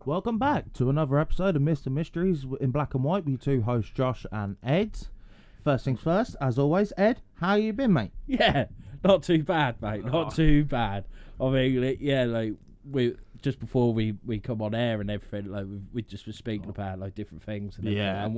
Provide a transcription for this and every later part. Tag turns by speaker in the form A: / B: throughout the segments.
A: Welcome back to another episode of Mr. Mysteries in Black and White with you two hosts, Josh and Ed. First things first, as always, Ed, how you been, mate?
B: Yeah, not too bad, mate. Not too bad. I mean, we just before we come on air and everything, we just were speaking about different things and everything, and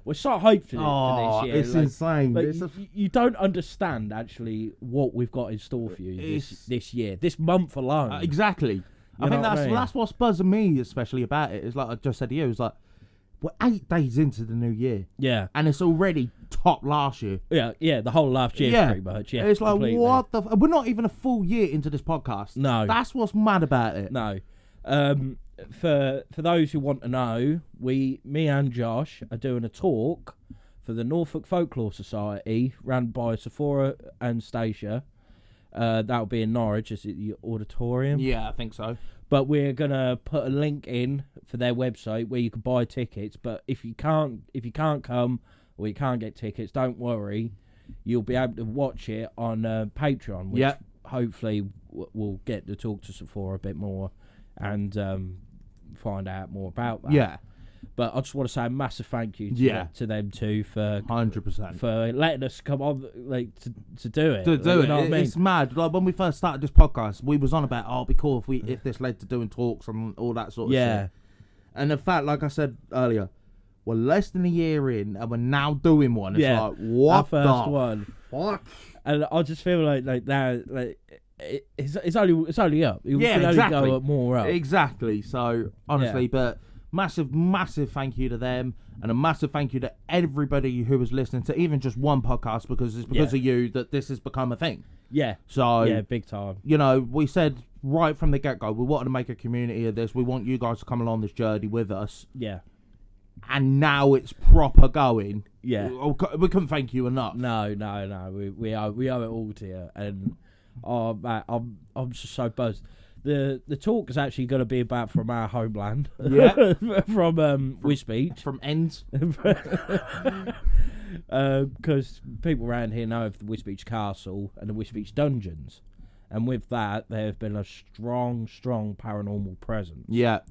B: we're so hyped for this year.
A: It's insane.
B: You don't understand actually what we've got in store for you this year, this month alone.
A: Exactly. I think that's what's buzzing me especially about it. Is like I just said to you, it's like we're 8 days into the new year.
B: Yeah.
A: And it's already top last year.
B: Yeah, the whole last year pretty much. Yeah.
A: It's like,
B: completely.
A: what the... We're not even a full year into this podcast.
B: No.
A: That's what's mad about it.
B: No. For those who want to know, me and Josh are doing a talk for the Norfolk Folklore Society, run by Sephora and Stacia. That'll be in Norwich, is it the auditorium?
A: Yeah, I think so.
B: But we're gonna put a link in for their website where you can buy tickets. But if you can't come or you can't get tickets, don't worry. You'll be able to watch it on Patreon, which hopefully we'll get to talk to Sephora a bit more and find out more about that.
A: Yeah.
B: But I just want to say a massive thank you to them two for
A: 100%
B: for letting us come on to do it.
A: To do
B: you
A: it.
B: know what I mean?
A: It's mad. Like when we first started this podcast, we was on about, it'd be cool if this led to doing talks and all that sort of shit. And the fact, like I said earlier, we're less than a year in and we're now doing one. It's like, what
B: our first
A: the
B: one.
A: fuck?
B: And I just feel like now it's only up. It can
A: exactly.
B: only go more up.
A: Exactly. So honestly, but massive thank you to them, and a massive thank you to everybody who was listening to even just one podcast, because it's because of you that this has become a thing.
B: Yeah.
A: So
B: big time.
A: You know, we said right from the get-go, we wanted to make a community of this. We want you guys to come along this journey with us.
B: Yeah.
A: And now it's proper going.
B: Yeah.
A: We couldn't thank you enough.
B: No. We owe it all to you, and I'm just so buzzed. The talk is actually going to be about from our homeland.
A: Yeah.
B: from Wisbech.
A: From Ends.
B: Because people around here know of the Wisbech Castle and the Wisbech Dungeons. And with that, there have been a strong paranormal presence.
A: Yeah.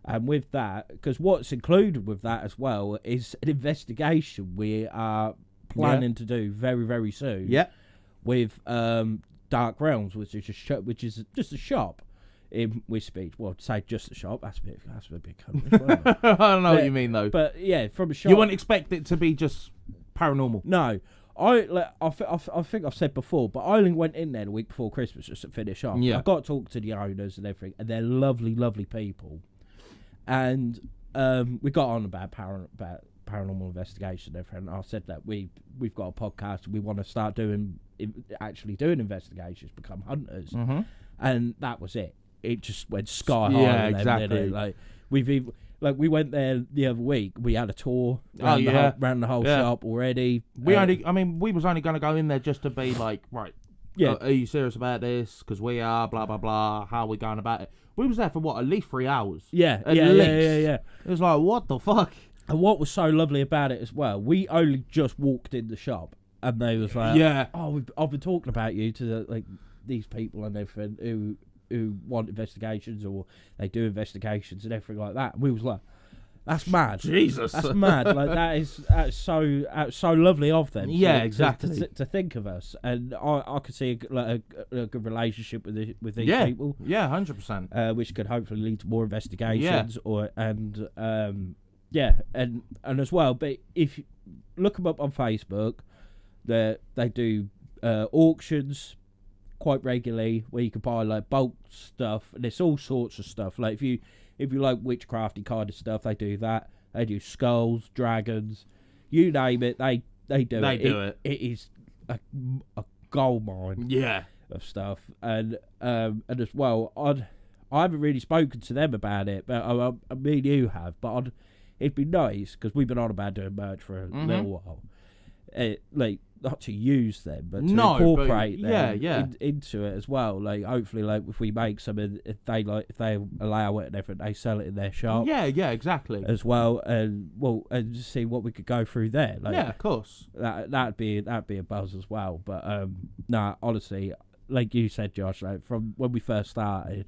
B: And with that, because what's included with that as well is an investigation we are planning to do very, very soon.
A: Yeah.
B: With Dark Realms, which is just a shop in Wisbech. Well, to say just a shop, that's a bit country.
A: I don't know what you mean though.
B: But yeah, from a shop.
A: You wouldn't expect it to be just paranormal.
B: No. I think I've said before, but I only went in there the week before Christmas just to finish off.
A: Yeah.
B: I got to talk to the owners and everything, and they're lovely, lovely people. And we got on about paranormal investigation and everything. I said that we've got a podcast. We want to start doing investigations, become hunters, and that was it. It just went sky high.
A: Yeah, exactly.
B: Like we went there the other week. We had a tour around the whole shop already.
A: We was only going to go in there just to be like, right. Yeah. Are you serious about this? Because we are. Blah blah blah. How are we going about it? We was there for at least 3 hours.
B: Yeah.
A: At least. It was like, what the fuck?
B: And what was so lovely about it as well, we only just walked in the shop, and they was like, I've been talking about you to these people and everything who want investigations, or they do investigations and everything like that. And we was like, that's mad.
A: Jesus,
B: that's mad. Like that's so lovely of them.
A: Yeah, exactly.
B: To think of us, and I could see a good relationship with these people.
A: Yeah, 100%.
B: Which could hopefully lead to more investigations, and as well. But if you look them up on Facebook, they do auctions quite regularly where you can buy bulk stuff, and it's all sorts of stuff. Like if you like witchcrafty kind of stuff, they do that. They do skulls, dragons, you name it. They do it. It is a gold mine.
A: Yeah.
B: Of stuff, and as well, I haven't really spoken to them about it, but me and you have. But it'd be nice, because we've been on about doing merch for a little while. Not to use them, but to incorporate them into it as well. Hopefully, if we make something, if they allow it and everything, they sell it in their shop.
A: Yeah, exactly.
B: As well, and just see what we could go through there.
A: Of course.
B: That'd be a buzz as well. But honestly, like you said, Josh, from when we first started,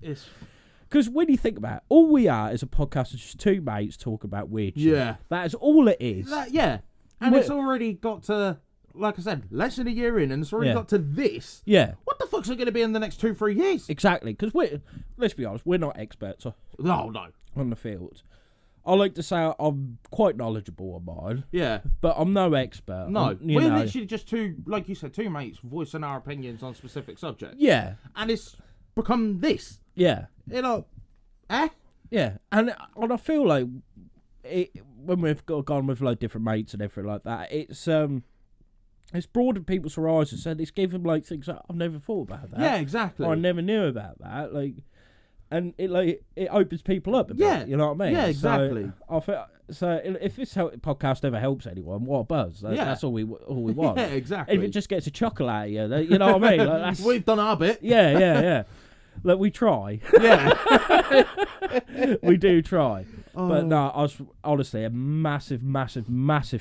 B: Because when you think about it, all we are is a podcast of just two mates talking about weird shit.
A: Yeah.
B: That is all it is.
A: And it's already got to, like I said, less than a year in, and it's already got to this.
B: Yeah.
A: What the fuck's it going to be in the next 2-3 years?
B: Exactly. Because let's be honest, we're not experts
A: No.
B: on the field. I like to say I'm quite knowledgeable on mine.
A: Yeah.
B: But I'm no expert.
A: No. We're literally just two, like you said, two mates voicing our opinions on specific subjects.
B: Yeah.
A: And it's become this.
B: Yeah.
A: You know,
B: Yeah. And I feel like when we've gone with like different mates and everything like that, it's broadened people's horizons and it's given like things that I've never thought about that.
A: Yeah, exactly.
B: Or I never knew about that. Like, and it opens people up a bit. You know what I mean?
A: Yeah, exactly.
B: So if this podcast ever helps anyone, what a buzz! Like, that's all we want.
A: Yeah, exactly.
B: If it just gets a chuckle out of you, you know what I mean? Like,
A: we've done our bit.
B: Yeah. Like, we try.
A: Yeah.
B: We do try. But no, I was honestly a massive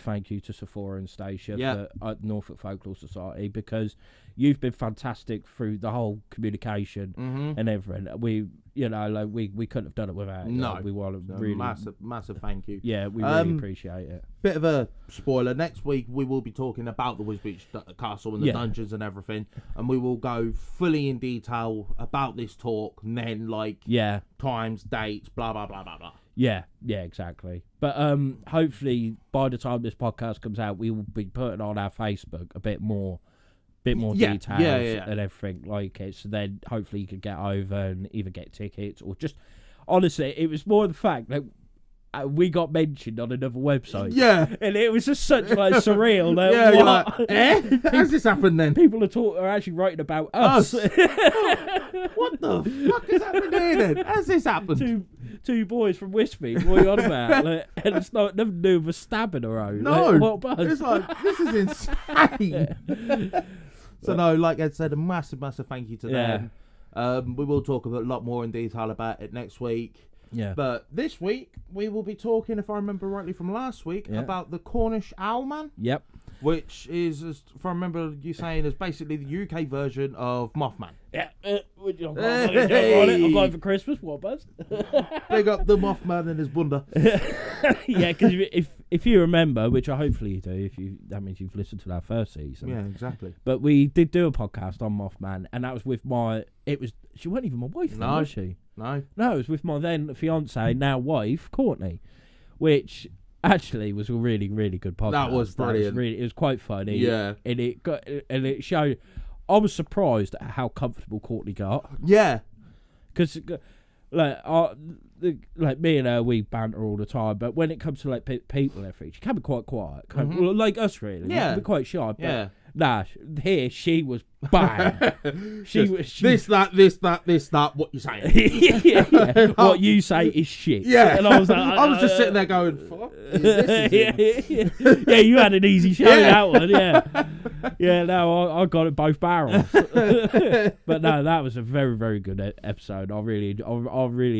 B: thank you to Sephora and Stacia for Norfolk Folklore Society, because you've been fantastic through the whole communication and everything. We couldn't have done it without you.
A: No.
B: We want to really
A: massive thank you.
B: Yeah, we really appreciate it.
A: Bit of a spoiler. Next week we will be talking about the Wisbech Castle and the dungeons and everything, and we will go fully in detail about this talk, and then times, dates, blah blah blah blah blah.
B: Yeah, exactly. But hopefully by the time this podcast comes out, we will be putting on our Facebook a bit more details and everything like it. So then hopefully you can get over and either get tickets or just, honestly, it was more the fact that we got mentioned on another website. Yeah. And it was just such surreal. Like,
A: you're like, how's this happened then?
B: People are actually writing about us.
A: What the fuck is happening here then? How's this happened?
B: Two boys from Wisbech, what are you on about? Like, and it's nothing to do with a stab in a row.
A: No.
B: Like, what buzz?
A: It's like, this is insane. So no, like Ed said, a massive thank you to them. We will talk a lot more in detail about it next week.
B: Yeah.
A: But this week, we will be talking, if I remember rightly from last week, about the Cornish Owl Man.
B: Yep.
A: Which is, if I remember you saying, is basically the UK version of Mothman.
B: Yeah. I've got it for Christmas. What, buzz?
A: Big up the Mothman and his bunda.
B: Yeah, because if you remember, which I hopefully you do, that means you've listened to our first season.
A: Yeah, exactly.
B: But we did do a podcast on Mothman, and that was with she wasn't even my wife then, was she?
A: No,
B: it was with my then fiance, now wife, Courtney, which actually was a really, really good podcast.
A: That was brilliant.
B: It was quite funny.
A: Yeah.
B: And it showed, I was surprised at how comfortable Courtney got.
A: Yeah.
B: Because, like me and her, we banter all the time, but when it comes to like people and everything, she can be quite quiet. Like us, really.
A: Yeah.
B: She can be quite shy. But
A: yeah.
B: Nah, here she was bang. She
A: this, that, what you saying?
B: yeah. What you say is shit.
A: Yeah.
B: And I was like,
A: I was just sitting there going, fuck.
B: Yeah, you had an easy show that one, yeah. Yeah, no, I got it both barrels. But no, that was a very, very good episode. I really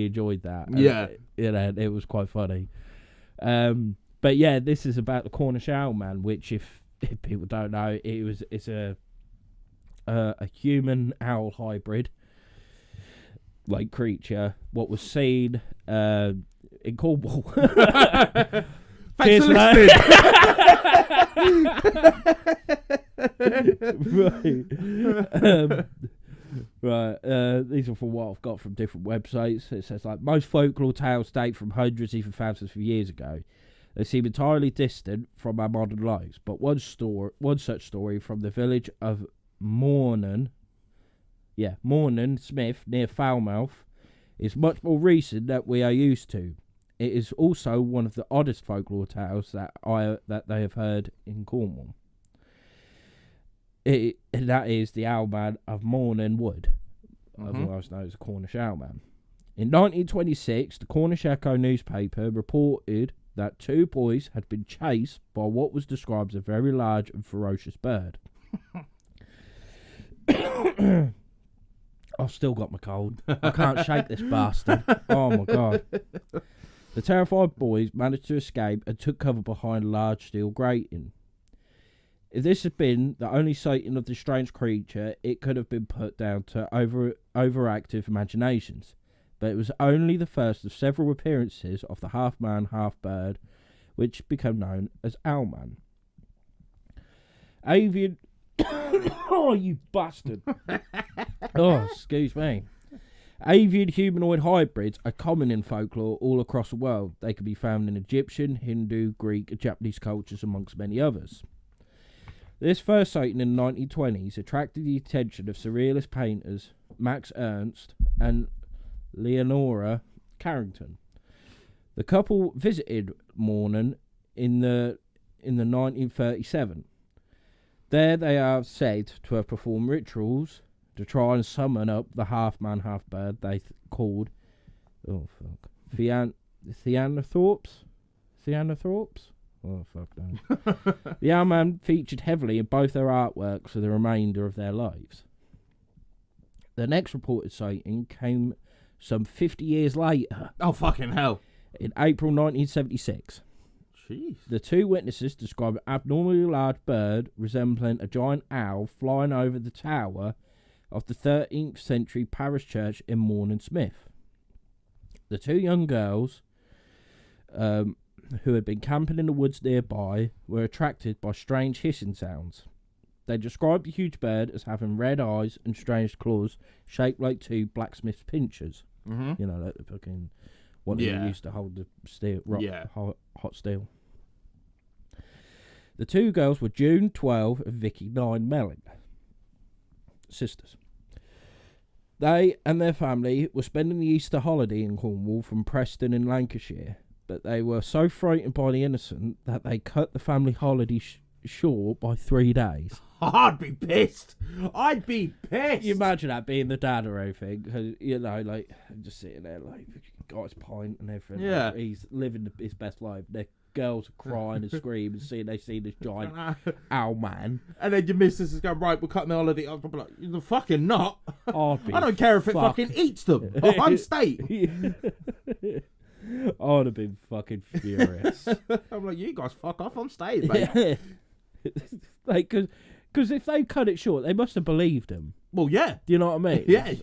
B: enjoyed that.
A: Yeah.
B: It was quite funny. But yeah, this is about the Cornish Owl Man, which if people don't know, it's a human owl hybrid like creature. What was seen in Cornwall.
A: Thanks for listening.
B: Right. These are from what I've got from different websites. It says like most folklore tales date from hundreds, even thousands of years ago. They seem entirely distant from our modern lives, but one such story from the village of Mornan Smith, near Falmouth, is much more recent than we are used to. It is also one of the oddest folklore tales that they have heard in Cornwall. And that is the Owl Man of Mornan Wood, otherwise known as the Cornish Owl Man. In 1926, the Cornish Echo newspaper reported that two boys had been chased by what was described as a very large and ferocious bird. I've still got my cold. I can't shake this bastard. Oh my god. The terrified boys managed to escape and took cover behind a large steel grating. If this had been the only sighting of the strange creature, it could have been put down to overactive imaginations. but it was only the first of several appearances of the half-man, half-bird, which became known as Owlman. Avian... Oh, you bastard. Oh, excuse me. Avian humanoid hybrids are common in folklore all across the world. They can be found in Egyptian, Hindu, Greek, and Japanese cultures, amongst many others. This first sighting in the 1920s attracted the attention of surrealist painters Max Ernst and Leonora Carrington. The couple visited Mornon in 1937. There they are said to have performed rituals to try and summon up the half-man, half-bird they called... Oh, fuck. Theanthropes? Oh, fuck no. The Owlman featured heavily in both their artworks for the remainder of their lives. The next reported sighting came some 50 years later.
A: Oh, fucking hell.
B: In April 1976.
A: Jeez.
B: The two witnesses described an abnormally large bird resembling a giant owl flying over the tower of the 13th century parish church in Mornon Smith. The two young girls, who had been camping in the woods nearby, were attracted by strange hissing sounds. They described the huge bird as having red eyes and strange claws shaped like two blacksmith's pincers.
A: Mm-hmm.
B: You know, like the fucking one that you used to hold the steel, hot steel. The two girls were June 12 and Vicky 9 Melling, sisters. They and their family were spending the Easter holiday in Cornwall from Preston in Lancashire, but they were so frightened by the innocent that they cut the family holiday short by 3 days.
A: I'd be pissed.
B: You imagine that being the dad or anything, 'cause, you know, like, just sitting there, like, got his pint and everything.
A: Yeah.
B: Like, he's living his best life. The girls are crying and screaming, they see this giant owl man.
A: And then your missus is going, right, we're cutting the holiday. I'll be like, you're fucking not. I don't care if it fucking eats them. I'm state.
B: I would have been fucking furious.
A: I'm like, you guys fuck off, I'm staying, mate.
B: Like, because if they cut it short, they must have believed him.
A: Well, yeah.
B: Do you know what I mean?
A: Yeah.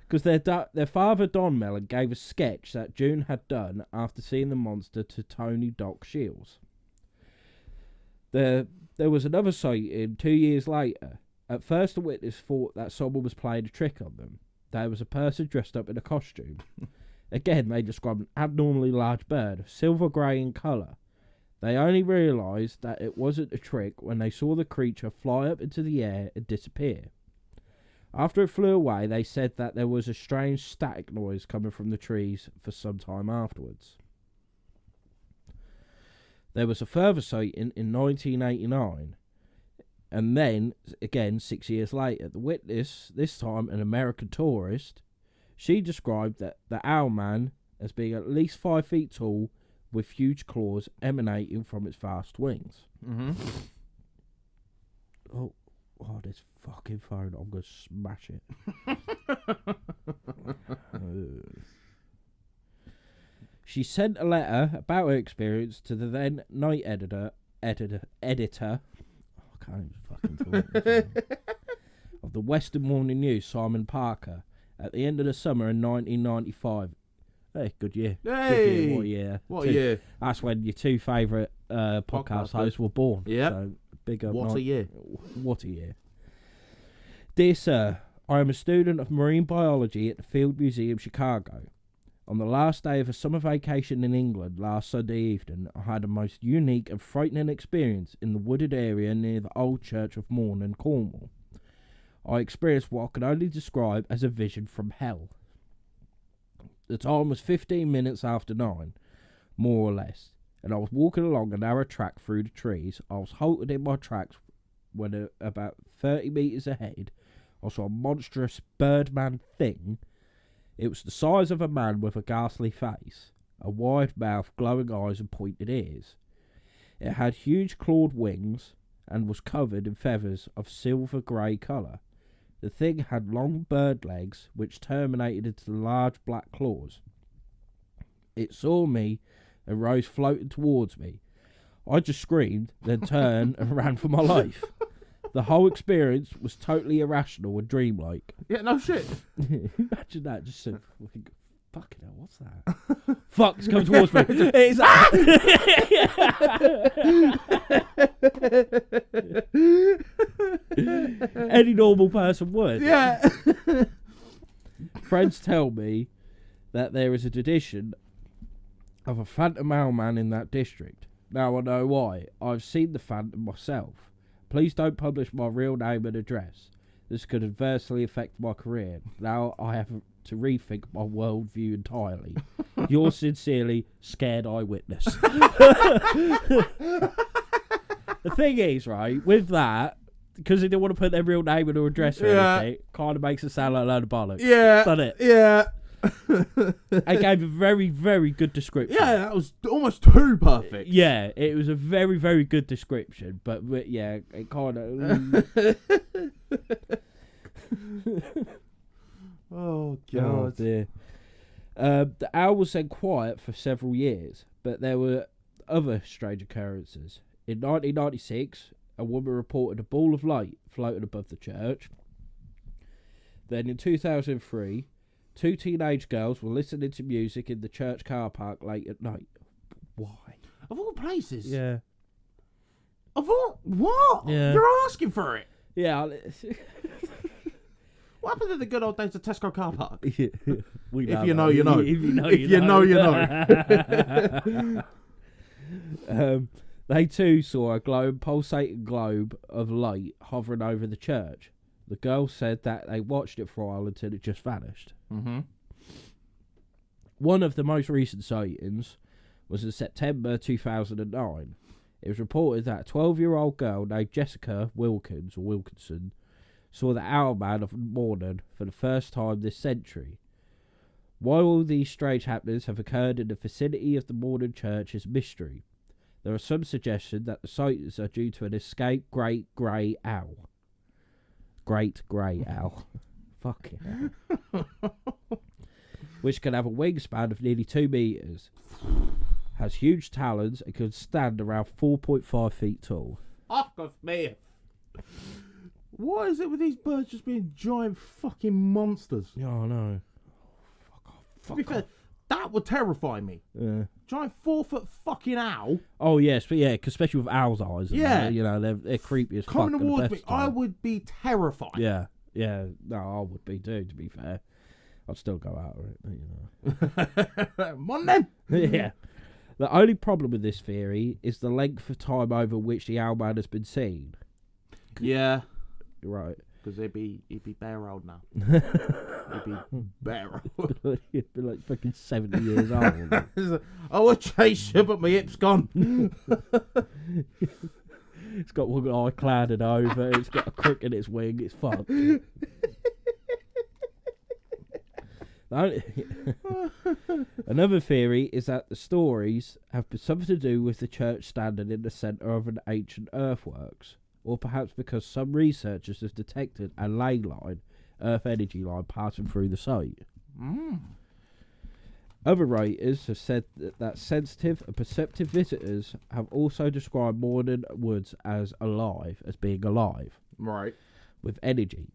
B: Because their father, Don Mellon, gave a sketch that June had done after seeing the monster to Tony Doc Shields. There was another sighting 2 years later. At first, the witness thought that someone was playing a trick on them. There was a person dressed up in a costume. Again, they described an abnormally large bird, silver grey in colour. They only realised that it wasn't a trick when they saw the creature fly up into the air and disappear. After it flew away, they said that there was a strange static noise coming from the trees for some time afterwards. There was a further sighting in 1989, and then, again, 6 years later, the witness, this time an American tourist, she described that the Owlman as being at least 5 feet tall with huge claws emanating from its vast wings.
A: Mm-hmm.
B: Oh, this fucking phone, I'm going to smash it. She sent a letter about her experience to the then night editor. I can't even fucking talk. Of the Western Morning News, Simon Parker, at the end of the summer in 1995. Hey, good year.
A: Hey!
B: Good year.
A: What year?
B: That's when your two favourite podcast hosts were born.
A: Yeah.
B: So, big up.
A: What a year.
B: What a year. Dear Sir, I am a student of marine biology at the Field Museum, Chicago. On the last day of a summer vacation in England last Sunday evening, I had a most unique and frightening experience in the wooded area near the old church of Mornon, Cornwall. I experienced what I can only describe as a vision from hell. The time was 15 minutes after 9, more or less, and I was walking along a narrow track through the trees. I was halted in my tracks when about 30 metres ahead, I saw a monstrous birdman thing. It was the size of a man with a ghastly face, a wide mouth, glowing eyes and pointed ears. It had huge clawed wings and was covered in feathers of silver grey colour. The thing had long bird legs which terminated into large black claws. It saw me and rose floating towards me. I just screamed, then turned and ran for my life. The whole experience was totally irrational and dreamlike.
A: Yeah, no shit.
B: Imagine that, just so Fucking hell, what's that? Fuck, it's coming towards me. It's any normal person would.
A: Yeah.
B: Friends tell me that there is a tradition of a phantom owl man in that district. Now I know why. I've seen the phantom myself. Please don't publish my real name and address. This could adversely affect my career. Now I have to rethink my worldview entirely. Yours sincerely, Scared Eyewitness. The thing is, right, with that, because they don't want to put their real name and their address or anything, kind of makes it sound like a load of bollocks.
A: Yeah.
B: Doesn't it?
A: Yeah.
B: I gave a very, very good description.
A: Yeah, that was almost too perfect.
B: Yeah, it was a very, very good description, but yeah, it kind of...
A: Oh, God.
B: Oh, dear. The owl was then quiet for several years, but there were other strange occurrences. In 1996, a woman reported a ball of light floating above the church. Then in 2003, 2 teenage girls were listening to music in the church car park late at night. Why?
A: Of all places?
B: Yeah.
A: Of all... What?
B: Yeah.
A: You're asking for it.
B: Yeah.
A: What happened to the good old days of Tesco car park?
B: We
A: If you know, you know.
B: If you know,
A: If
B: you
A: you
B: know.
A: know, you know.
B: They too saw a pulsating globe of light hovering over the church. The girls said that they watched it for a while until it just vanished.
A: Mm-hmm.
B: One of the most recent sightings was in September 2009. It was reported that a 12-year-old girl named Jessica Wilkinson saw the owl man of the morning for the first time this century. While all these strange happenings have occurred in the vicinity of the Morning Church is mystery. There are some suggestions that the sightings are due to an escaped great grey owl. Great grey owl. Fucking hell. Which can have a wingspan of nearly 2 metres. Has huge talons and can stand around 4.5 feet tall.
A: Fuck off me. What is it with these birds just being giant fucking monsters?
B: Yeah, I know.
A: To be fair, that would terrify me.
B: Yeah.
A: Giant 4-foot fucking owl.
B: Oh yes, but yeah, 'cause especially with owl's eyes.
A: Yeah.
B: You know, they're creepy as fuck.
A: Coming
B: at the
A: towards
B: best
A: me,
B: time.
A: I would be terrified.
B: Yeah, yeah. No, I would be too, to be fair. I'd still go out of it, but, you know.
A: On then.
B: Yeah. The only problem with this theory is the length of time over which the owl man has been seen.
A: Yeah.
B: Right.
A: Because he'd be bare old now. He'd be bare old.
B: He'd be like fucking 70 years old.
A: I would chase you, but my hip's gone.
B: It's got one eye clouded over. It's got a crick in its wing. It's fucked. Another theory is that the stories have something to do with the church standing in the centre of an ancient earthworks, or perhaps because some researchers have detected a ley line, earth energy line, passing through the site.
A: Mm.
B: Other writers have said that sensitive and perceptive visitors have also described Morning Woods as being alive.
A: Right.
B: With energy.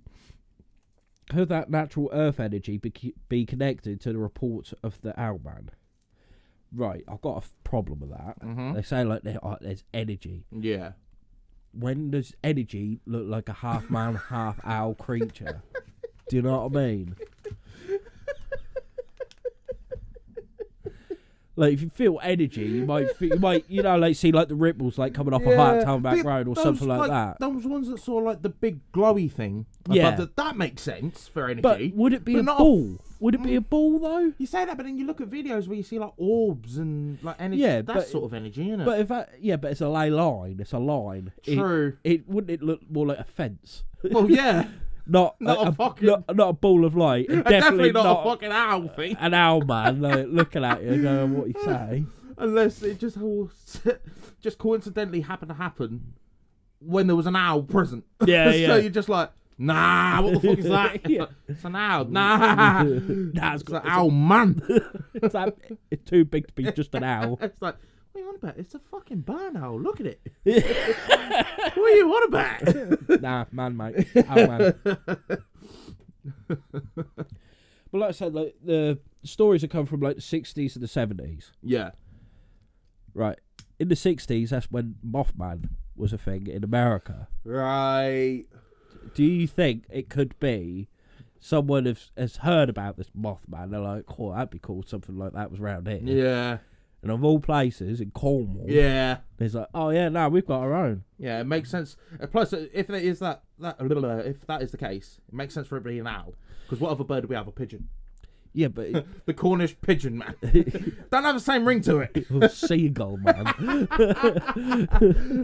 B: Could that natural earth energy be connected to the reports of the owlman? Right, I've got a problem with that.
A: Mm-hmm.
B: They say like there's energy.
A: Yeah.
B: When does energy look like a half man, half owl creature? Do you know what I mean? Like if you feel energy, you might like see like the ripples like coming off a high town back road or something like that.
A: Those ones that saw like the big glowy thing.
B: Yeah,
A: that makes sense for energy.
B: But would it be a ball? Would it be a ball though?
A: You say that, but then you look at videos where you see like orbs and like energy.
B: Yeah,
A: that's sort of energy, isn't it?
B: But but it's a ley line. It's a line.
A: True.
B: It wouldn't it look more like a fence?
A: Well, yeah.
B: Not a ball of light. Definitely
A: not a fucking owl thing.
B: An owl man looking at you and going, what you say?
A: Unless it just coincidentally happened to happen when there was an owl present.
B: Yeah,
A: so
B: yeah.
A: you're just like, nah, what the fuck is that?
B: Yeah.
A: It's an owl. Nah. It's an owl man.
B: It's too big to be just an owl.
A: It's like, what are you on about? It's a fucking barn owl. Look at it. What are you on about?
B: Nah, man, mate. Owl man. But like I said, like the stories have come from like the 60s and the 70s.
A: Yeah.
B: Right. In the 60s, that's when Mothman was a thing in America.
A: Right.
B: Do you think it could be someone has heard about this Mothman? They're like, oh, that'd be cool. Something like that was around here.
A: Yeah.
B: And of all places, in Cornwall.
A: Yeah.
B: It's like, oh yeah, no, we've got our own.
A: Yeah, it makes sense. Plus, if that is if that is the case, it makes sense for it being an owl. Because what other bird do we have? A pigeon.
B: Yeah, but
A: the Cornish pigeon, man. Don't have the same ring to it.
B: Seagull, man.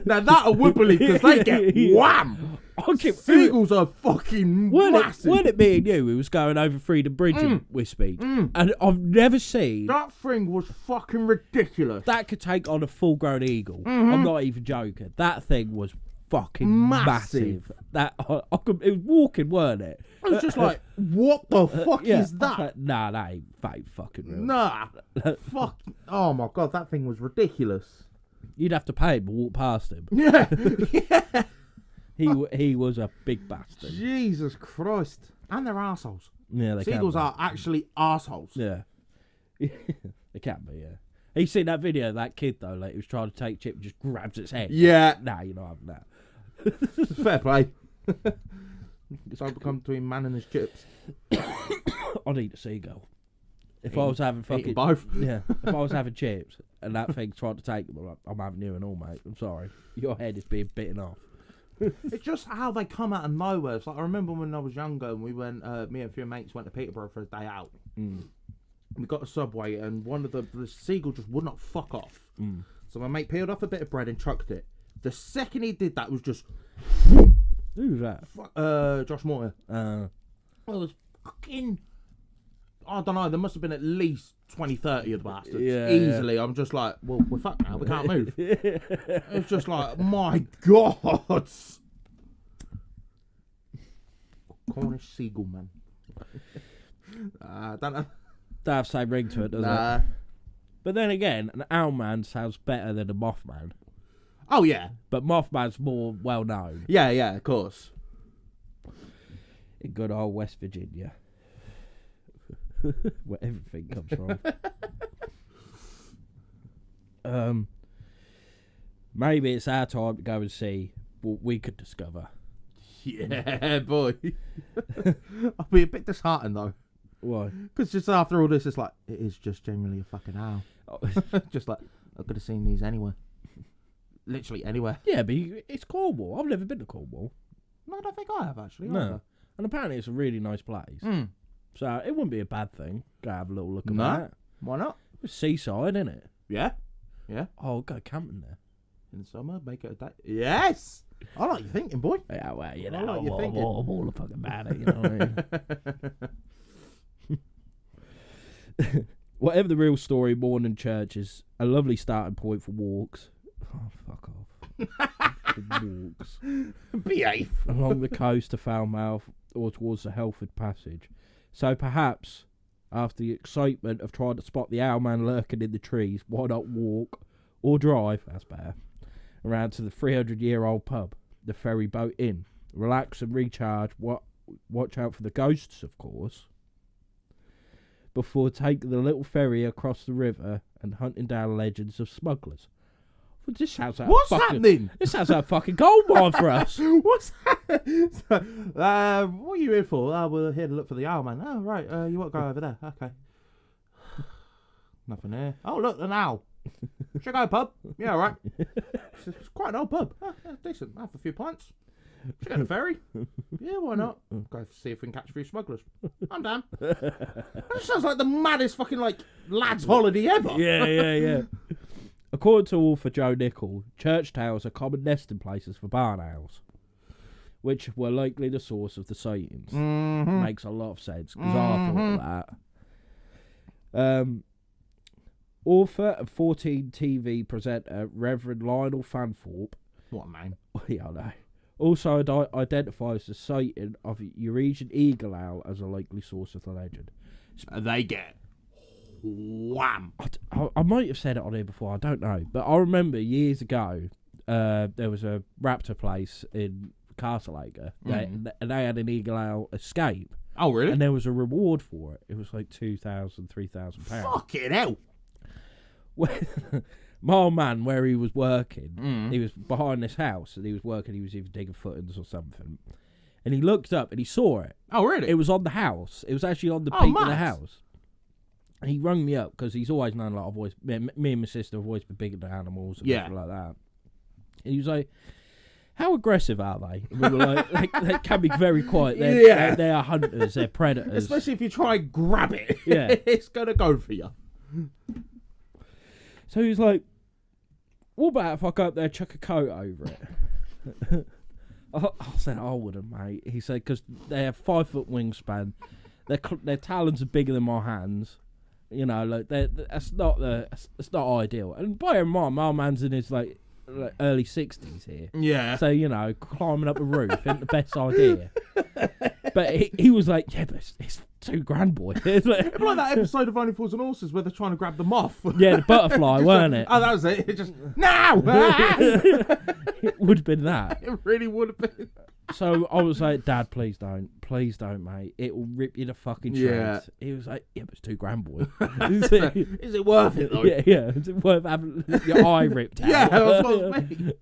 A: Now that I would believe because they get wham. Seagulls are fucking massive.
B: Weren't it me and you who was going over Freedom Bridge in Wisby? And I've never seen...
A: That thing was fucking ridiculous.
B: That could take on a full-grown eagle. I'm not even joking. That thing was fucking massive. That it was walking, weren't it?
A: I was just like, what the fuck is that?
B: Like, nah, that ain't fucking real.
A: Nah. Fuck. Oh my God, that thing was ridiculous.
B: You'd have to pay him to walk past him.
A: Yeah. Yeah.
B: He was a big bastard.
A: Jesus Christ. And they're arseholes.
B: Yeah, they
A: Seagulls are actually arseholes.
B: Yeah. They can be, yeah. You seen that video of that kid, though? Like, he was trying to take chip and just grabs its head.
A: Yeah.
B: Nah, you're not having that.
A: Fair play. It's all become between man and his chips.
B: I'd eat a seagull. If I was having fucking...
A: both.
B: Yeah. If I was having chips and that thing tried to take them, I'm having you and all, mate. I'm sorry. Your head is being bitten off.
A: It's just how they come out of nowhere. It's like I remember when I was younger and we went, me and a few mates went to Peterborough for a day out. We got a Subway and one of the seagull just would not fuck off. So my mate peeled off a bit of bread and chucked it. The second he did that was just...
B: Who's that?
A: Josh Moore. It was fucking... I don't know, there must have been at least 20, 30 of the bastards.
B: Yeah,
A: easily. I'm just like, well, we're fucked now, we can't move. It's just like, my God. Cornish Seagull Man. I don't know.
B: Don't have the same ring to it, does it? But then again, an owl man sounds better than a Mothman.
A: Oh, yeah.
B: But Mothman's more well known.
A: Yeah, of course.
B: In good old West Virginia. Where everything comes from. Maybe it's our time to go and see what we could discover.
A: Yeah, boy. I'll be a bit disheartened, though.
B: Why?
A: Because just after all this, it's like, it is just generally a fucking owl. Just like, I could have seen these anywhere. Literally anywhere.
B: Yeah, but it's Cornwall. I've never been to Cornwall.
A: No, I don't think I have, actually.
B: No.
A: Either.
B: And apparently it's a really nice place. So it wouldn't be a bad thing. Go have a little look at
A: No.
B: that.
A: Why not?
B: It's seaside, isn't it?
A: Yeah.
B: Oh, go camping there.
A: In the summer, make it a day. Yes! I like your thinking, boy.
B: Yeah, well, you
A: I
B: know,
A: like your thinking.
B: I'm all the fucking about it, you know what I mean? Whatever the real story, Morning Church is a lovely starting point for walks. Oh, fuck off. Walks.
A: Behave.
B: Along the coast to Falmouth or towards the Helford Passage. So perhaps, after the excitement of trying to spot the owl man lurking in the trees, why not walk, or drive, that's better, around to the 300-year-old pub, the Ferry Boat Inn. Relax and recharge, watch out for the ghosts, of course, before taking the little ferry across the river and hunting down legends of smugglers. Well, this sounds like
A: what's happening?
B: This sounds like a fucking gold mine for us.
A: What's happening? What are you here for? We're here to look for the owl man. Oh, right. You want to go over there? Okay. Nothing here. Oh, look, an owl. Should I go pub? Yeah, all right. It's quite an old pub. Oh, yeah, decent. Have a few pints. Should go to the ferry? Yeah, why not? Go see if we can catch a few smugglers. I'm down. That sounds like the maddest fucking, lads' holiday ever.
B: Yeah. According to author Joe Nichol, church towers are common nesting places for barn owls, which were likely the source of the sightings. Makes a lot of sense, because I thought of that. Author and 14 TV presenter Reverend Lionel Fanthorpe.
A: What a name.
B: Yeah, I know. Also identifies the sighting of a Eurasian eagle owl as a likely source of the legend.
A: They get wham.
B: I might have said it on here before, I don't know. But I remember years ago, there was a raptor place in Castleacre, and they had an eagle owl escape.
A: Oh, really?
B: And there was a reward for it. It was like £2,000, £3,000.
A: Fucking hell.
B: My old man, where he was working, he was behind this house, and he was working. He was either digging footings or something. And he looked up and he saw it.
A: Oh, really?
B: It was on the house. It was actually on the peak of the
A: mad.
B: house. And he rung me up because he's always known, like, I've always, me and my sister have always been big into animals and stuff like that. And he was like, how aggressive are they? And we were like, they can be very quiet. They are hunters. They're predators.
A: Especially if you try and grab it.
B: Yeah.
A: It's going to go for you.
B: So he was like, what about if I go up there and chuck a coat over it? I said, I wouldn't, mate. He said, because they have 5 foot wingspan. Their talons are bigger than my hands. You know, like that's not ideal. And by and my man's in his like early 60s here.
A: Yeah.
B: So, you know, climbing up a roof isn't the best idea. But he was like, yeah, but it's $2,000, boy. It's like
A: that episode of Only Fools and Horses where they're trying to grab the moth.
B: Yeah, the butterfly, weren't it?
A: Oh, that was it. It just, no!
B: It would have been that.
A: It really would have been.
B: So I was like, Dad, please don't, mate. It will rip you to fucking shreds. He was like, yeah, but it's $2,000, boy.
A: Is it worth it, though?
B: Yeah. Is it worth having your eye ripped out?
A: Yeah, that's what I mean.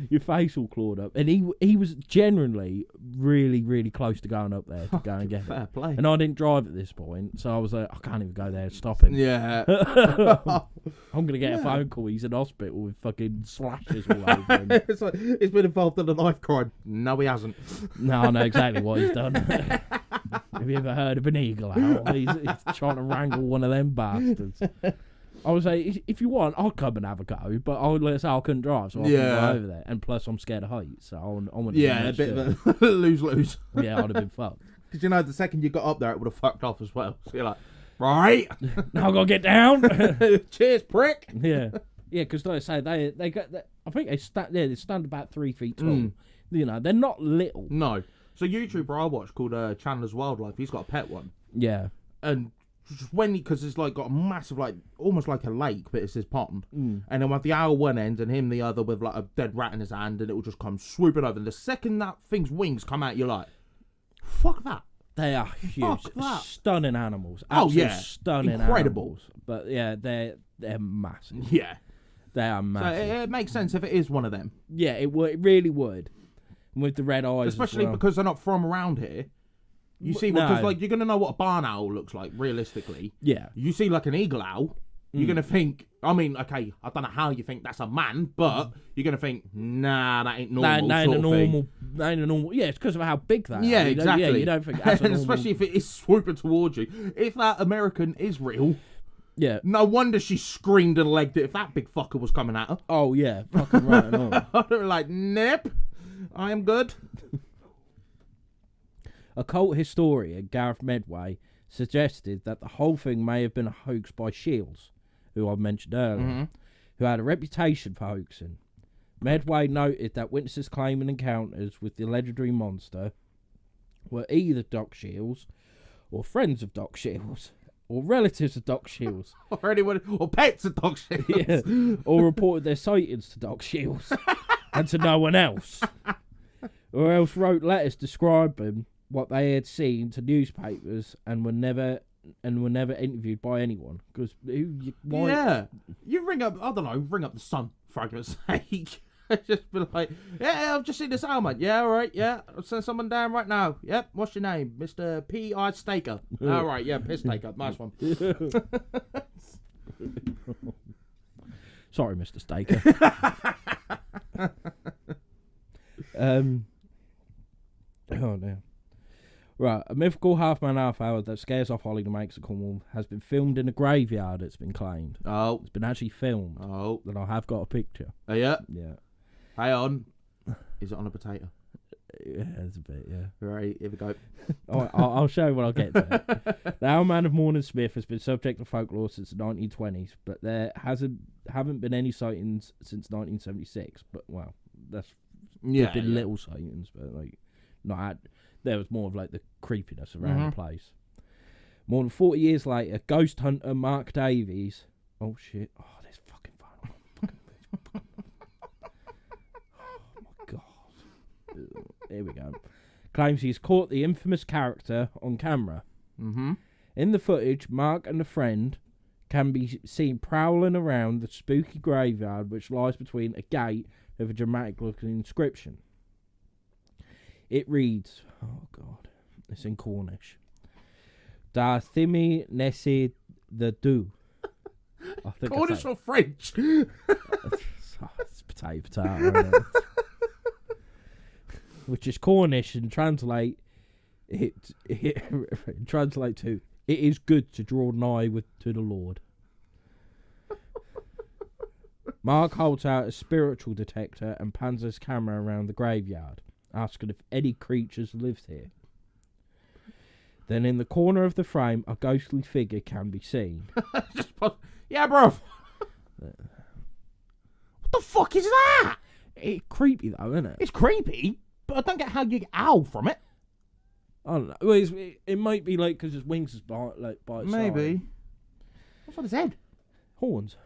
B: Your face all clawed up. And he was genuinely really, really close to going up there to go and get
A: Fair
B: it.
A: play.
B: And I didn't drive at this point, so I was like, I can't even go there and stop him.
A: Yeah.
B: I'm going to get a phone call. He's in hospital with fucking slashes all over him.
A: It's like, he's been involved in a knife crime. No, he hasn't.
B: No, I know exactly what he's done. Have you ever heard of an eagle owl? He's trying to wrangle one of them bastards. I was like, if you want, I'll come and have a go, but let's say I couldn't drive, so I couldn't go over there. And plus, I'm scared of heights, so I wouldn't.
A: Yeah, a bit of a lose-lose.
B: Yeah, I'd have been fucked.
A: Because you know, the second you got up there, it would have fucked off as well. So you're like, right,
B: now I gotta get down.
A: Cheers, prick.
B: Yeah, because like I say, they got. I think they stand about 3 feet tall. You know, they're not little.
A: No. So YouTuber I watch called Chandler's Wildlife. He's got a pet one.
B: Yeah,
A: and just because it's like got a massive, like almost like a lake, but it's his pond. And then with the owl one end and him the other with like a dead rat in his hand, and it will just come swooping over. And the second that thing's wings come out, you're like, fuck that.
B: They are huge, stunning animals. Stunning,
A: incredible.
B: Animals. But yeah, they're massive.
A: Yeah,
B: they are massive.
A: So it makes sense if it is one of them.
B: Yeah, it really would. With the red eyes,
A: especially because they're not from around here. You see, because like you're gonna know what a barn owl looks like realistically. Yeah. You see like an eagle owl, you're gonna think. I mean, okay, I don't know how you think that's a man, but you're gonna think, nah, that ain't normal. That ain't
B: a normal. Yeah, it's because of how big that.
A: Yeah, exactly.
B: Yeah, you don't think that's a normal.
A: Especially if it is swooping towards you. If that American is real.
B: Yeah.
A: No wonder she screamed and legged it if that big fucker was coming at her.
B: Oh yeah, fucking right and all.
A: I'd be like, nip, I am good.
B: Occult historian Gareth Medway suggested that the whole thing may have been a hoax by Shields, who I mentioned earlier, who had a reputation for hoaxing. Medway noted that witnesses claiming encounters with the legendary monster were either Doc Shields, or friends of Doc Shields, or relatives of Doc Shields,
A: or pets of Doc Shields,
B: yeah, or reported their sightings to Doc Shields and to no one else, or else wrote letters describing what they had seen to newspapers and were never interviewed by anyone. Because you
A: ring up, I don't know, ring up the Sun for argument's sake. Just be like, yeah, I've just seen this owl, mate. Yeah, all right, yeah, I'll send someone down right now. Yep, what's your name? Mr. P.I. Staker. All right, yeah, piss taker. Nice one.
B: Sorry, Mr. Staker. Oh, no. Right, a mythical half-man, half-hour that scares off Holly the makes of Cornwall has been filmed in a graveyard, it's been claimed.
A: Oh.
B: It's been actually filmed.
A: Oh.
B: And I have got a picture.
A: Oh, yeah?
B: Yeah.
A: Hang on. Is it on a potato?
B: Yeah, it's a bit, yeah.
A: Right, here we go.
B: I'll show you when I get to it. The Owl Man of Morning Smith has been subject to folklore since the 1920s, but there haven't been any sightings since 1976. But, well, there's been little sightings, but, like, not... There was more of like the creepiness around the place. More than 40 years later, ghost hunter Mark Davies. Oh shit! Oh, this fucking phone. Oh my god! Here we go. claims he's caught the infamous character on camera.
A: Mm-hmm.
B: In the footage, Mark and a friend can be seen prowling around the spooky graveyard which lies between a gate with a dramatic-looking inscription. It reads, oh God, it's in Cornish. Da thimi nesi the do.
A: Cornish or French?
B: It's potato, isn't it? Which is Cornish and translate translate to, it is good to draw nigh to the Lord. Mark holds out a spiritual detector and pans his camera around the graveyard, asking if any creatures lived here. Then in the corner of the frame, a ghostly figure can be seen.
A: Yeah, bro. What the fuck is that?
B: It's creepy though, isn't it?
A: It's creepy, but I don't get how you get owl from it.
B: I don't know. Well, it might be like because his wings is by its
A: Maybe.
B: side.
A: What's on his head?
B: Horns.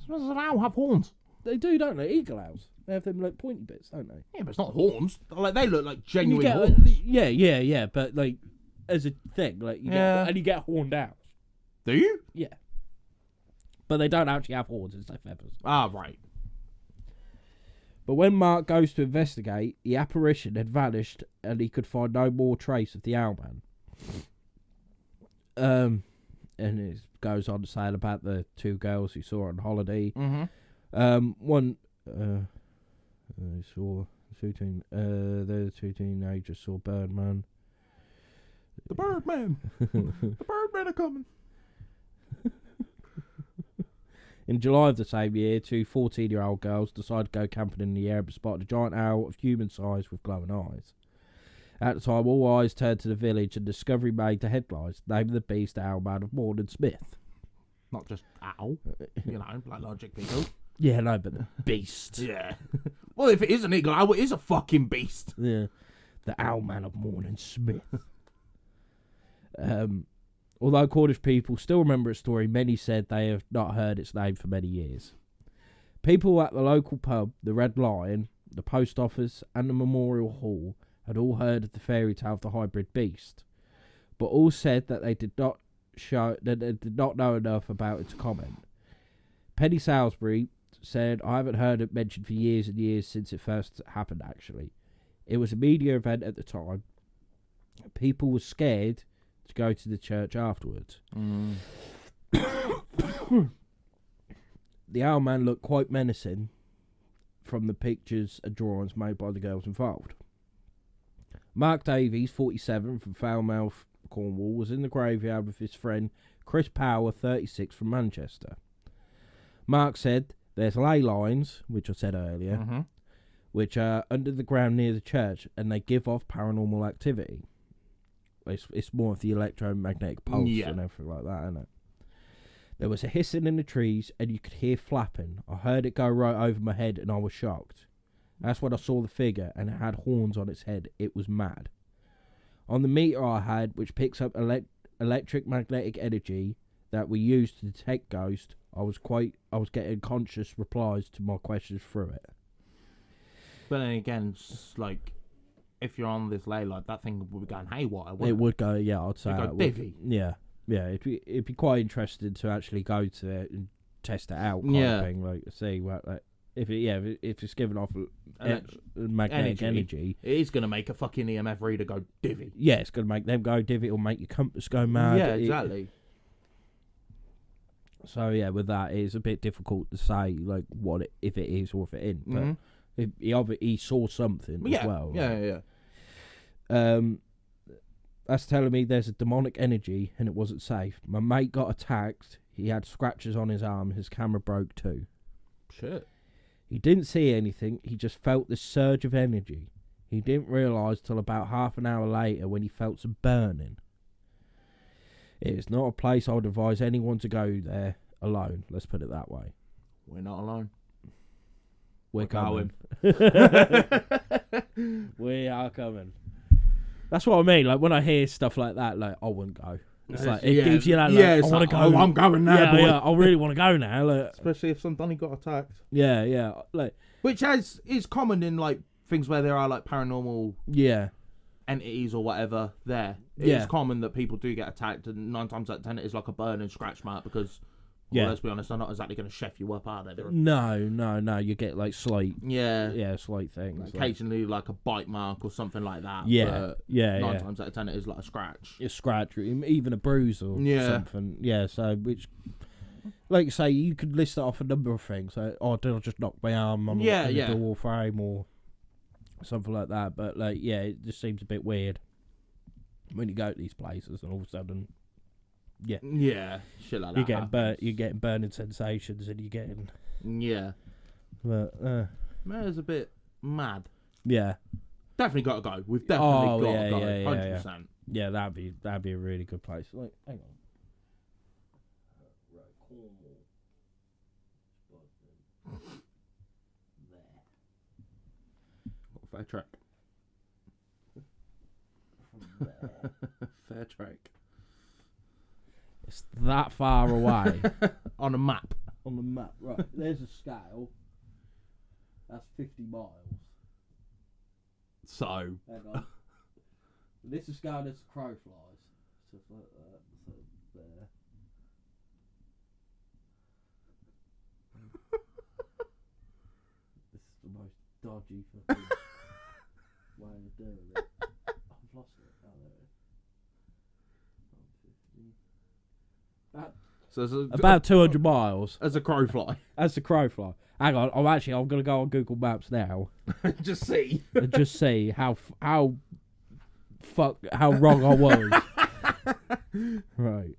A: Does an owl have horns?
B: They do, don't they? Eagle owls. They have them like pointy bits, don't they?
A: Yeah, but it's not horns. Like they look like genuine horns.
B: Yeah. But like as a thing, like you get horned owls.
A: Do you?
B: Yeah. But they don't actually have horns, it's their feathers.
A: Ah, right.
B: But when Mark goes to investigate, the apparition had vanished and he could find no more trace of the Owlman. And it goes on to say about the two girls he saw on holiday.
A: Mm-hmm.
B: One saw the two teenagers saw Birdman.
A: The Birdman. The Birdmen are coming.
B: In July of the same year, two 14-year-old girls decided to go camping in the area but spotted a giant owl of human size with glowing eyes. At the time, all eyes turned to the village and discovery made the headlines, naming the beast Owlman of Morning Smith.
A: Not just owl, you know, like logic people.
B: Yeah, no, but the beast.
A: Yeah. Well, if it is an eagle owl, it is a fucking beast.
B: Yeah. The Owlman of Morning Smith. Although Cornish people still remember its story, many said they have not heard its name for many years. People at the local pub, the Red Lion, the post office, and the Memorial Hall had all heard of the fairy tale of the hybrid beast, but all said that they did not know enough about it to comment. Penny Salisbury said, "I haven't heard it mentioned for years and years since it first happened, actually. It was a media event at the time. People were scared to go to the church afterwards." The Owlman looked quite menacing from the pictures and drawings made by the girls involved. Mark Davies, 47, from Falmouth, Cornwall, was in the graveyard with his friend Chris Power, 36, from Manchester. Mark said, "There's ley lines," which I said earlier, which are under the ground near the church, and they give off paranormal activity. It's more of the electromagnetic pulse and everything like that, isn't it? There was a hissing in the trees, and you could hear flapping. I heard it go right over my head, and I was shocked. That's when I saw the figure, and it had horns on its head. It was mad. On the meter I had, which picks up electric magnetic energy that we use to detect ghosts, I was getting conscious replies to my questions through it.
A: But then again, it's like, if you're on this ley line, that thing would be going haywire.
B: It would go, yeah, I'd say.
A: It'd go divvy.
B: Yeah, it'd be quite interesting to actually go to it and test it out, kind of thing. Like, see what, like, if it's giving off magnetic energy,
A: it is going to make a fucking EMF reader go divvy.
B: Yeah, it's going to make them go divvy. It'll make your compass go mad.
A: Yeah, exactly.
B: So yeah, with that, it's a bit difficult to say like if it is or if it isn't. But he saw something as well.
A: Yeah.
B: That's telling me there's a demonic energy and it wasn't safe. My mate got attacked. He had scratches on his arm. His camera broke too.
A: Shit.
B: He didn't see anything. He just felt this surge of energy. He didn't realise till about half an hour later when he felt some burning. It is not a place I would advise anyone to go there alone. Let's put it that way.
A: We're not alone.
B: We're coming. We are coming. That's what I mean. Like when I hear stuff like that, like I wouldn't go. It's like it gives you that. Like, I want to go.
A: Oh, I'm going now, boy.
B: Yeah, I really want to go now. Like,
A: especially if somebody got attacked.
B: Yeah. Like
A: which is common in like things where there are like paranormal.
B: Yeah.
A: entities or whatever there. It's common that people do get attacked, and 9 times out of 10 it is like a burn and scratch mark because, well, let's be honest, they're not exactly going to chef you up, are they?
B: No. You get like slight, slight things.
A: Like occasionally, like a bite mark or something like that.
B: Yeah,
A: but 9 times out of 10 it is like a scratch.
B: A scratch, even a bruise or something. Yeah, so which, like you say, you could list off a number of things. Like, did I just knock my arm on the door frame or something like that? But like, it just seems a bit weird when you go to these places and all of a sudden, shit like that. You're getting burning sensations, and you're getting But
A: it's a bit mad.
B: Yeah,
A: definitely got to go. We've definitely got to go. 100%.
B: Yeah, that'd be a really good place. Like, hang on. Right, Cornwall.
A: Fair track. Fair track.
B: It's that far away.
A: On a map.
B: On the map, right. There's a scale. That's 50 miles.
A: So.
B: Hang on. This is scale as the crow flies. Stuff like that. So there. This is the most dodgy fucking way of doing it. I've lost it. Oh, there it is.
A: So
B: About 200 miles.
A: As a crow fly.
B: As the crow fly. Hang on, I'm going to go on Google Maps now.
A: Just see.
B: And just see how wrong I was. Right.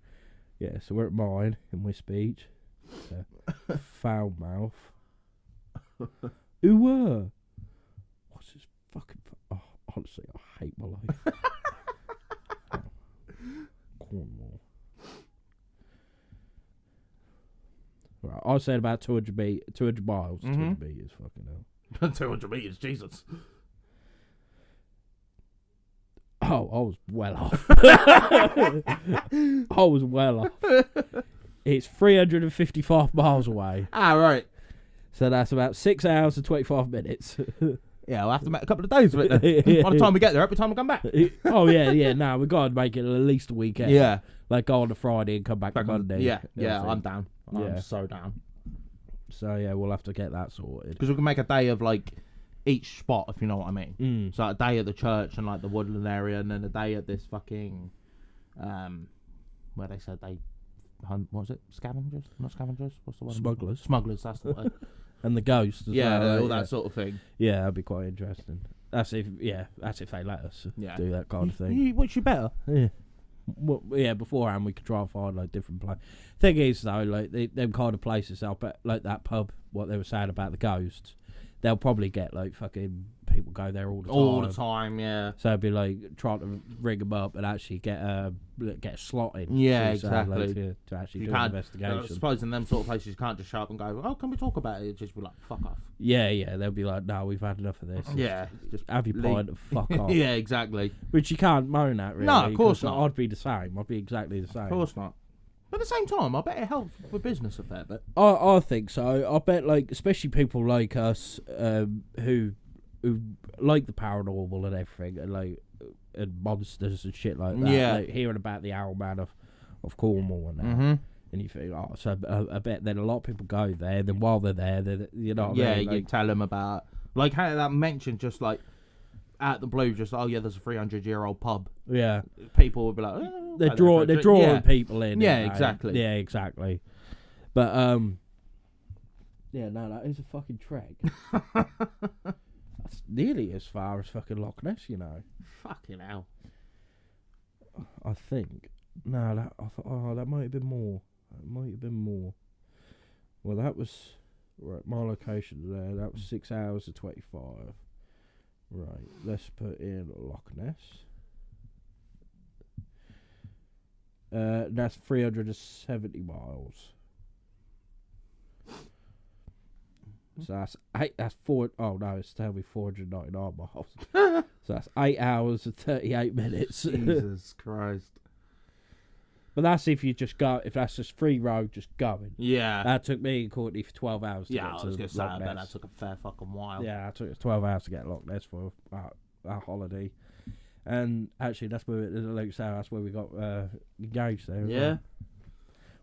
B: Yeah, so we're at mine in West Beach. Foul mouth. Ooh, what's this fucking... honestly, I hate my life. Cornwall. Right, I said about 200 miles. 200 meters, fucking hell.
A: 200 meters, Jesus.
B: Oh, I was well off. I was well off. It's 355 miles away.
A: Ah, right.
B: So that's about 6 hours and 25 minutes.
A: Yeah, we'll have to make a couple of days of it then. By the time we get there, every time we come back.
B: Oh, yeah. No, we've got to make it at least a weekend.
A: Yeah.
B: Like go on a Friday and come back on Monday.
A: Yeah, I'm down. I'm so down.
B: So, yeah, we'll have to get that sorted.
A: Because we can make a day of, like, each spot, if you know what I mean. So a day at the church and, like, the woodland area, and then a day at this fucking, where they said they, what was it? Scavengers? Not scavengers? What's the word?
B: Smugglers.
A: Smugglers, that's the word.
B: And the ghosts as well.
A: All that sort of thing.
B: Yeah, that'd be quite interesting. That's if they let us do that kind of thing.
A: Which you better.
B: Yeah. Well, beforehand we could try and find like different places. Thing is though, like them kind of places, I'll bet, like that pub, what they were saying about the ghosts, they'll probably get like fucking people go there all the time.
A: All the time, yeah.
B: So it'd be like trying to ring them up and actually get a slot in.
A: Yeah, exactly.
B: Like, to actually do an investigation.
A: I suppose in them sort of places you can't just show up and go, oh, can we talk about it? Just be like, fuck off.
B: Yeah, they'll be like, no, we've had enough of this.
A: Yeah.
B: Just have your pint and fuck off.
A: Yeah, exactly.
B: Which you can't moan at, really.
A: No, of course not.
B: I'd be the same. I'd be exactly the same.
A: Of course not. But at the same time, I bet it helps with business a fair bit.
B: I think so. I bet, like, especially people like us who like the paranormal and everything, and like and monsters and shit like that.
A: Yeah.
B: Like, hearing about the Owl Man of Cornwall and that. And you think, so I bet then a lot of people go there. And then while they're there, you know what I mean?
A: Yeah, you tell them about, like how that mentioned, just like out the blue, just there's a 300-year-old pub.
B: Yeah,
A: people would be like,
B: they're drawing people in.
A: Yeah, exactly.
B: Yeah, exactly. But yeah, no, that is a fucking trek. That's nearly as far as fucking Loch Ness, you know.
A: Fucking hell.
B: I think. No, that might have been more. That might have been more. Well, that was right. My location there. That was 6 hours and 25. Right. Let's put in Loch Ness. That's 370 miles. So that's 4. Oh no, it's telling me 499 miles. So that's 8 hours and 38 minutes.
A: Jesus Christ.
B: But that's if you just go. If that's just free road, just going.
A: Yeah.
B: That took me and Courtney for 12 hours to get to
A: I was going to say,
B: Loch Ness.
A: that took a fair fucking while.
B: Yeah, it took us 12 hours to get Loch Ness for our holiday. And actually, that's where, like you say, that's where we got engaged there.
A: Yeah.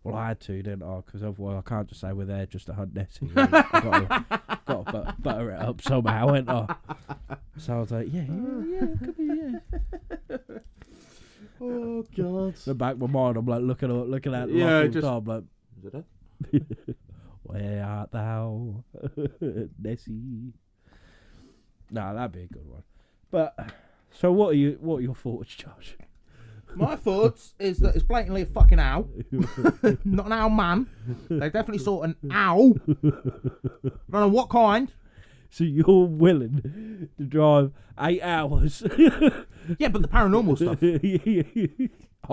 B: Well, I had to, didn't I? Because otherwise I can't just say we're there just to hunt Nessie. I've got to butter it up somehow, ain't I? So I was like, yeah, could be, yeah.
A: Oh, God.
B: In the back of my mind, I'm like looking at the
A: Yeah,
B: lock
A: just...
B: all the time,
A: Is it
B: like, where art thou, Nessie? Nah, that'd be a good one. But, so what are your thoughts, Josh?
A: My thoughts is that it's blatantly a fucking owl. Not an owl man. They definitely saw an owl. I don't know what kind.
B: So you're willing to drive 8 hours?
A: Yeah, but the paranormal stuff.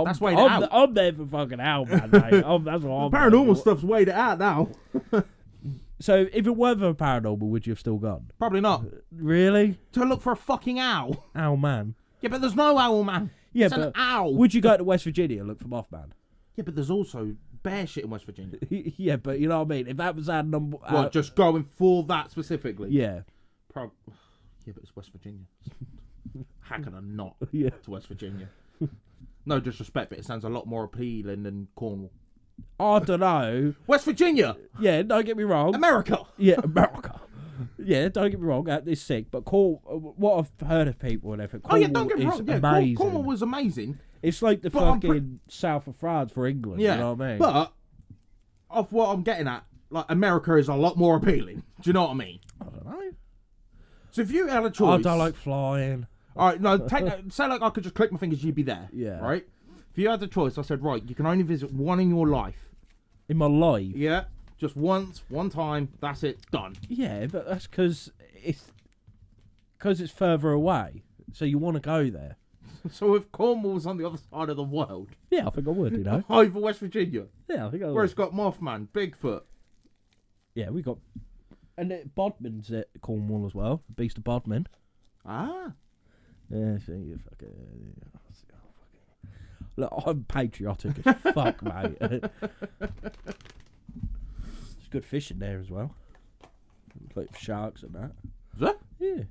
A: That's weighed out.
B: I'm there for fucking owl, man, mate. That's what I'm
A: Paranormal stuff's weighed it out now.
B: So if it weren't for paranormal, would you have still gone?
A: Probably not.
B: Really?
A: To look for a fucking owl.
B: Owl man.
A: Yeah, but there's no owl man.
B: Yeah,
A: it's
B: but
A: an owl.
B: Would you go to West Virginia and look for Mothman?
A: Yeah, but there's also bear shit in West Virginia.
B: Yeah, but you know what I mean? If that was our number...
A: What, just going for that specifically?
B: Yeah.
A: Yeah, but it's West Virginia. How can I not
B: to
A: West Virginia? No disrespect, but it sounds a lot more appealing than Cornwall.
B: I don't know.
A: West Virginia!
B: Yeah, don't get me wrong.
A: America!
B: Yeah, America. Yeah, don't get me wrong, that is sick. But what I've heard of people and everything, Cornwall
A: don't get me wrong. Yeah,
B: amazing.
A: Cornwall was amazing.
B: It's like the fucking south of France for England, you know what I mean?
A: But, of what I'm getting at, like, America is a lot more appealing. Do you know what I mean?
B: I don't know.
A: So if you had a choice...
B: I don't like flying.
A: Alright, no, say like I could just click my fingers, you'd be there.
B: Yeah.
A: Right? If you had the choice, I said, right, you can only visit one in your life.
B: In my life?
A: Yeah. Just once, one time, that's it, done.
B: Yeah, but that's because it's further away. So you want to go there.
A: So if Cornwall's on the other side of the world...
B: Yeah, I think I would, you know.
A: Over West Virginia.
B: Yeah, I think I would.
A: Where it's got Mothman, Bigfoot.
B: Yeah, we got... And Bodmin's at Cornwall as well. Beast of Bodmin.
A: Ah.
B: Yeah, so you fucking... Look, I'm patriotic as fuck, mate. There's good fishing there as well. Like sharks and that.
A: Is that?
B: Yeah.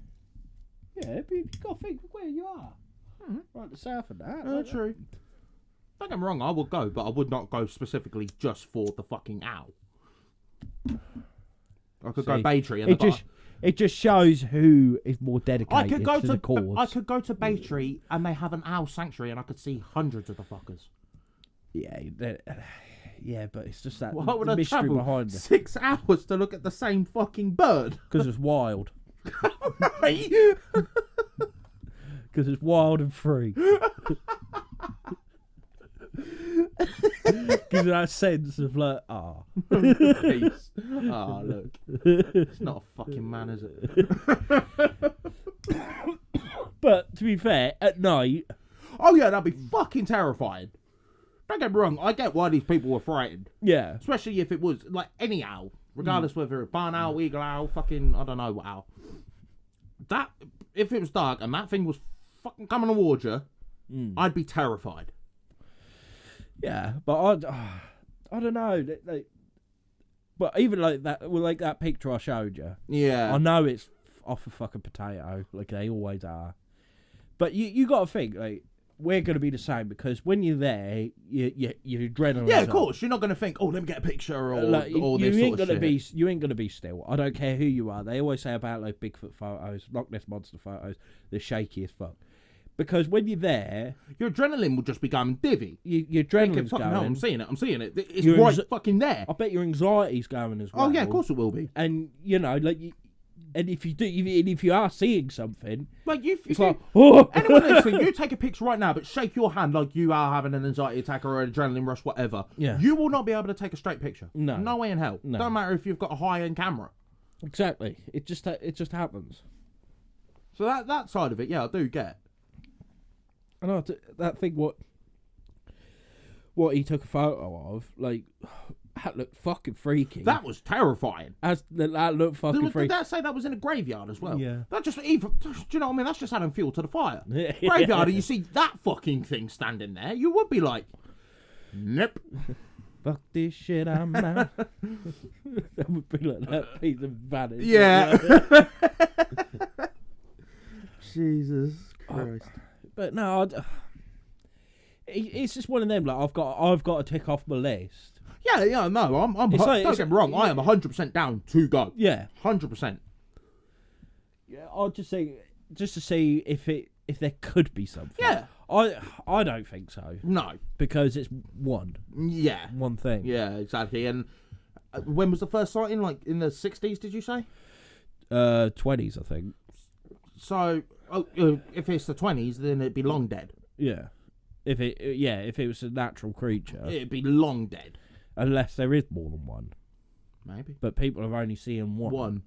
B: Yeah, but you've got to think of where you are. Right, the south of that.
A: Like true. Don't get me wrong, I would go, but I would not go specifically just for the fucking owl. I could go Baytree and
B: it just shows who is more dedicated to the cause.
A: I could go to Baytree and they have an owl sanctuary and I could see hundreds of the fuckers.
B: Yeah, but it's just that
A: Why would
B: the
A: I
B: mystery
A: travel
B: behind it.
A: 6 hours to look at the same fucking bird?
B: Because it's wild.
A: Right?
B: Because it's wild and free. Gives you that sense of like,
A: peace. Look. It's not a fucking man, is it?
B: But to be fair, at night...
A: Oh yeah, that'd be fucking terrifying. Don't get me wrong, I get why these people were frightened.
B: Yeah.
A: Especially if it was, like, any owl. Regardless whether it's barn owl, eagle owl, fucking, I don't know what owl. That, if it was dark and that thing was fucking coming towards you, I'd be terrified.
B: Yeah, but I don't know. Like, but even like that, well, like that picture I showed you.
A: Yeah.
B: I know it's off a fucking potato, like they always are. But you got to think, like, we're going to be the same because when you're there, your adrenaline.
A: Yeah, of course. You're not going to think, oh, let me get a picture or
B: like,
A: all this sort of shit.
B: You ain't going to be still. I don't care who you are. They always say about like Bigfoot photos, Loch Ness Monster photos, they're shaky as fuck. Because when you're there...
A: Your adrenaline will just be going divvy.
B: Your adrenaline's going.
A: No, I'm seeing it. It's right fucking there.
B: I bet your anxiety's going as well.
A: Oh, yeah, of course it will be.
B: And, you know, like... And if you are seeing something...
A: Like,
B: it's like... Oh!
A: Anyone listening, you take a picture right now, but shake your hand like you are having an anxiety attack or an adrenaline rush, whatever.
B: Yeah.
A: You will not be able to take a straight picture.
B: No.
A: No way in hell.
B: No.
A: Don't matter if you've got a high-end camera.
B: Exactly. It just happens.
A: So that side of it, yeah, I do get.
B: I know that thing what he took a photo of, like, that looked fucking freaky.
A: That was terrifying.
B: That looked fucking freaky.
A: Did that say that was in a graveyard as well?
B: Yeah.
A: That just even, do you know what I mean? That's just adding fuel to the fire. Graveyard, and you see that fucking thing standing there, you would be like, nope.
B: Fuck this shit, I'm out. That would be like that piece of vanity.
A: Yeah. Jesus Christ.
B: But no, it's just one of them. Like I've got to tick off my list.
A: Yeah, no, I'm don't get me wrong, I am 100% down to go.
B: Yeah,
A: 100%.
B: Yeah, I'll just say just to see if there could be something.
A: Yeah.
B: I don't think so.
A: No.
B: Because it's one thing.
A: Yeah, exactly. And when was the first sighting? Like in the 60s, did you say?
B: 20s, I think.
A: So, if it's the 20s, then it'd be long dead.
B: Yeah. If it was a natural creature,
A: it'd be long dead.
B: Unless there is more than one.
A: Maybe.
B: But people have only seen one.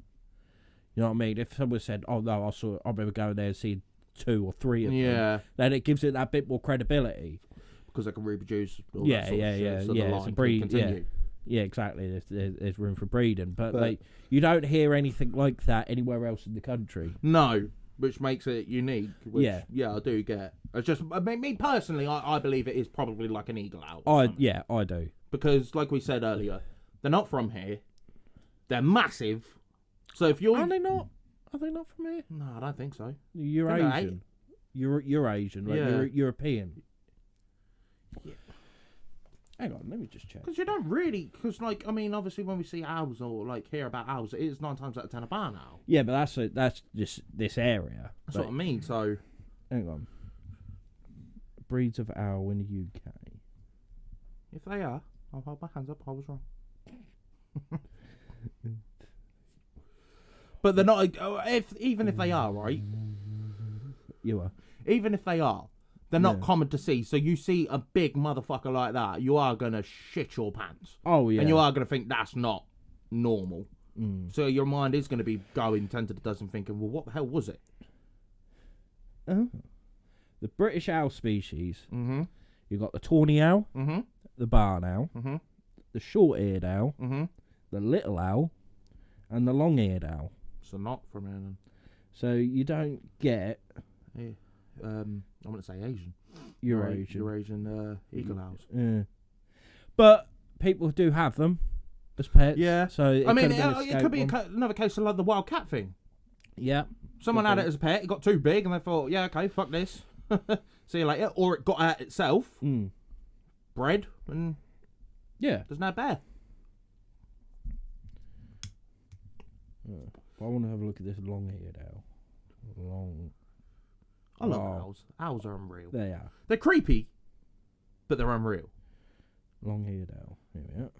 B: You know what I mean? If someone said, "Oh no, I remember going there and seeing 2 or 3 of them," then it gives it that bit more credibility
A: because they can reproduce. All
B: yeah,
A: that sort of shit, so the
B: it's a
A: line
B: breed.
A: can continue.
B: Yeah, exactly. There's room for breeding, but like you don't hear anything like that anywhere else in the country.
A: No, which makes it unique. Which,
B: yeah,
A: I do get. It's just me personally. I believe it is probably like an eagle owl.
B: I do.
A: Because, like we said earlier, they're not from here. They're massive. So if you're...
B: Are they not? Are they not from here?
A: No, I don't think so.
B: You're Asian. You're Asian. Like you're European.
A: Yeah.
B: Hang on, let me just check.
A: Because you don't really... Because, like, I mean, obviously when we see owls or, like, hear about owls, it is 9 times out of 10 a barn owl.
B: Yeah, but that's just this area.
A: That's what I mean, so...
B: Hang on. Breeds of owl in the UK.
A: If they are, I'll hold my hands up. I was wrong. But they're not. Even if they are, right?
B: You are.
A: Even if they are, they're not common to see. So you see a big motherfucker like that, you are gonna shit your pants.
B: Oh yeah.
A: And you are gonna think that's not normal.
B: Mm.
A: So your mind is gonna be going 10 to the dozen, thinking, well, what the hell was it?
B: The British owl species.
A: Mm-hmm.
B: You've got the tawny owl.
A: Mm-hmm.
B: The barn owl, the short-eared owl, the little owl, and the long-eared owl.
A: So not from here then.
B: So you don't get...
A: I'm going to say Asian.
B: Eurasian
A: eagle owls.
B: Yeah. But people do have them as pets.
A: Yeah.
B: So
A: it could be another case of like the wild cat thing.
B: Yeah.
A: Someone had it as a pet, it got too big, and they thought, yeah, okay, fuck this. See you later. Or it got out itself. Bred and there's no bear.
B: I want to have a look at this long-eared owl.
A: I love owls. Owls are unreal.
B: They are.
A: They're creepy, but they're unreal.
B: Long-eared owl. Here we are.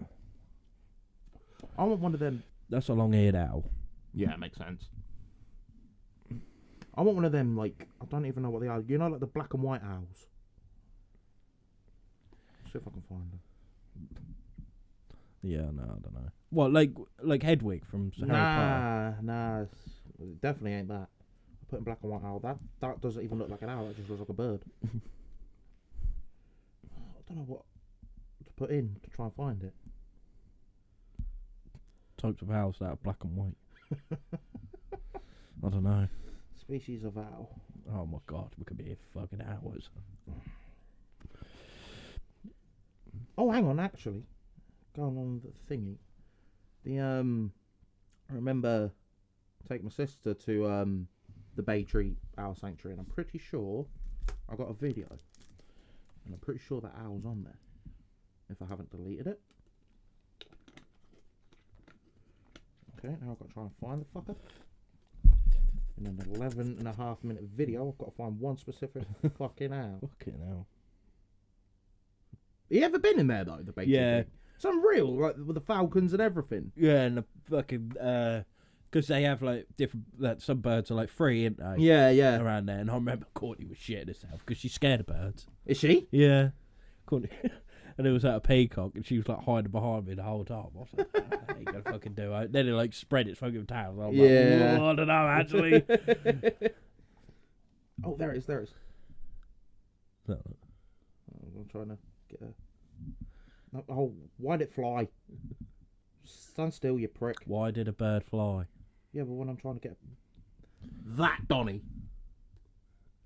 A: I want one of them.
B: That's a long-eared owl.
A: Yeah, it makes sense. I want one of them, like, I don't even know what they are. You know, like the black and white owls. See if I can find them.
B: Yeah, no, I don't know. What, like Hedwig from Harry Potter?
A: Nah, it definitely ain't that. I put in black and white owl. That doesn't even look like an owl. That just looks like a bird. I don't know what to put in to try and find it.
B: Types of owls that are black and white. I don't know.
A: Species of owl.
B: Oh my god, we could be here for fucking hours.
A: Oh, hang on, actually. Going on the thingy. I remember taking my sister to the Bay Tree Owl Sanctuary, and I'm pretty sure I got a video. And I'm pretty sure that owl's on there. If I haven't deleted it. Okay, now I've got to try and find the fucker. In an 11.5-minute video, I've got to find one specific fucking owl.
B: Fucking hell.
A: You ever been in there though, the Bay Tree?
B: Yeah.
A: It's unreal, like with the falcons and everything.
B: Yeah, and the fucking because they have like different. Like, some birds are like free, aren't they?
A: Yeah.
B: Around there, and I remember Courtney was shitting herself because she's scared of birds.
A: Is she?
B: Yeah, Courtney. And it was at a peacock, and she was like hiding behind me the whole time. I was like, "I ain't gonna fucking do it." Then it like spread its fucking tail. I was like, I don't know, actually.
A: Oh, there it is. There it is.
B: No.
A: I'm trying to get a. Oh, why did it fly? Stand still, you prick.
B: Why did a bird fly?
A: Yeah, but when I'm trying to get that, Donny.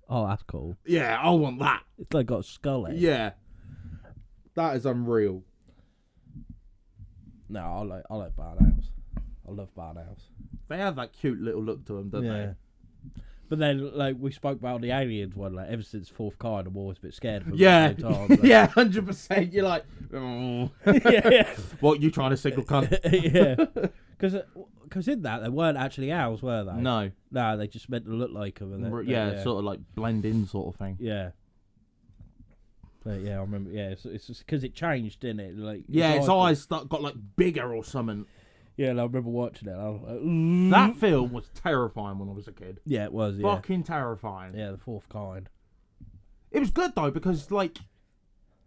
B: Oh, that's cool.
A: Yeah, I want that.
B: It's like got a skull head.
A: Yeah, that is unreal.
B: No, I like barn owls. I love barn owls.
A: They have that cute little look to them, don't they?
B: But then, like, we spoke about the aliens one, like, ever since Fourth Kind, I'm always a bit scared of them
A: Yeah,
B: at the same time. Like,
A: yeah, 100%. You're like, oh.
B: yeah.
A: What, you trying to signal cunt?
B: Yeah. Because in that, they weren't actually owls, were they?
A: No.
B: No, they just meant to look like them.
A: Yeah, sort of like blend in sort of thing.
B: Yeah. But yeah, I remember. Yeah, it's just because it changed, didn't it? Like,
A: Yeah, its eyes got like bigger or something.
B: Yeah, and I remember watching it. I was like,
A: that film was terrifying when I was a kid.
B: Yeah, it was. Yeah.
A: Fucking terrifying.
B: Yeah, the Fourth Kind.
A: It was good though because like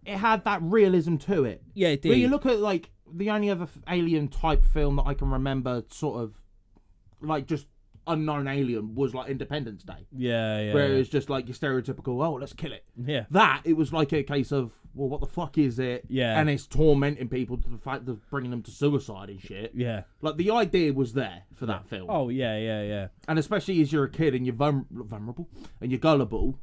A: it had that realism to it.
B: Yeah, it did.
A: When you look at like the only other alien type film that I can remember, sort of like just unknown alien, was like Independence Day.
B: Yeah.
A: Where it was just like your stereotypical, oh, let's kill it.
B: Yeah.
A: It was like a case of, well, what the fuck is it?
B: Yeah.
A: And it's tormenting people to the fact of bringing them to suicide and shit.
B: Yeah.
A: Like the idea was there for that film.
B: Oh yeah.
A: And especially as you're a kid and you're vulnerable and you're gullible.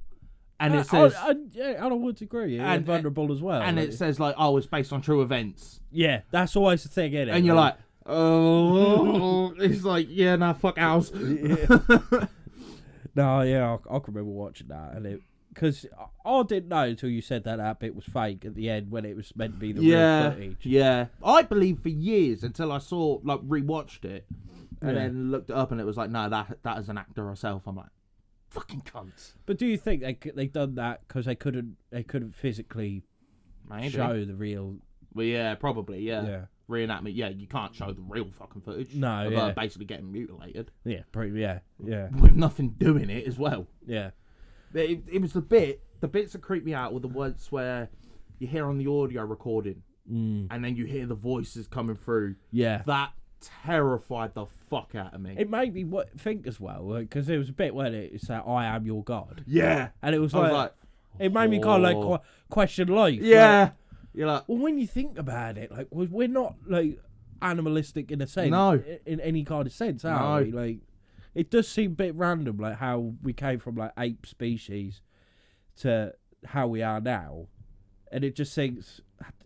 A: And it says,
B: I would agree. And vulnerable as well.
A: And
B: like,
A: it says like, oh, it's based on true events.
B: Yeah, that's always the thing, isn't it?
A: And you're like, oh, it's like, yeah, nah, fuck owls.
B: Yeah. No, yeah, I can remember watching that, and because I didn't know until you said that bit was fake at the end when it was meant to be the real footage.
A: Yeah, I believed for years until I saw rewatched it, and then looked it up, and it was like, no, that is an actor herself. I'm like, fucking cunts.
B: But do you think they done that because they couldn't physically show the real?
A: Well, yeah, probably, yeah. Reenactment, yeah, you can't show the real fucking footage.
B: No,
A: of basically getting mutilated.
B: Yeah, probably, yeah.
A: With nothing doing it as well.
B: Yeah.
A: It was the bits that creep me out were the ones where you hear on the audio recording, and then you hear the voices coming through.
B: Yeah.
A: That terrified the fuck out of me.
B: It made me think as well, because there was a bit where it's like, I am your God.
A: Yeah.
B: And it was like it made me kind of like question life.
A: Yeah.
B: Like,
A: you're like,
B: well, when you think about it, like, we're not like animalistic in a sense.
A: No.
B: In any kind of sense, are we? Like, it does seem a bit random, like how we came from like ape species to how we are now, and it just seems,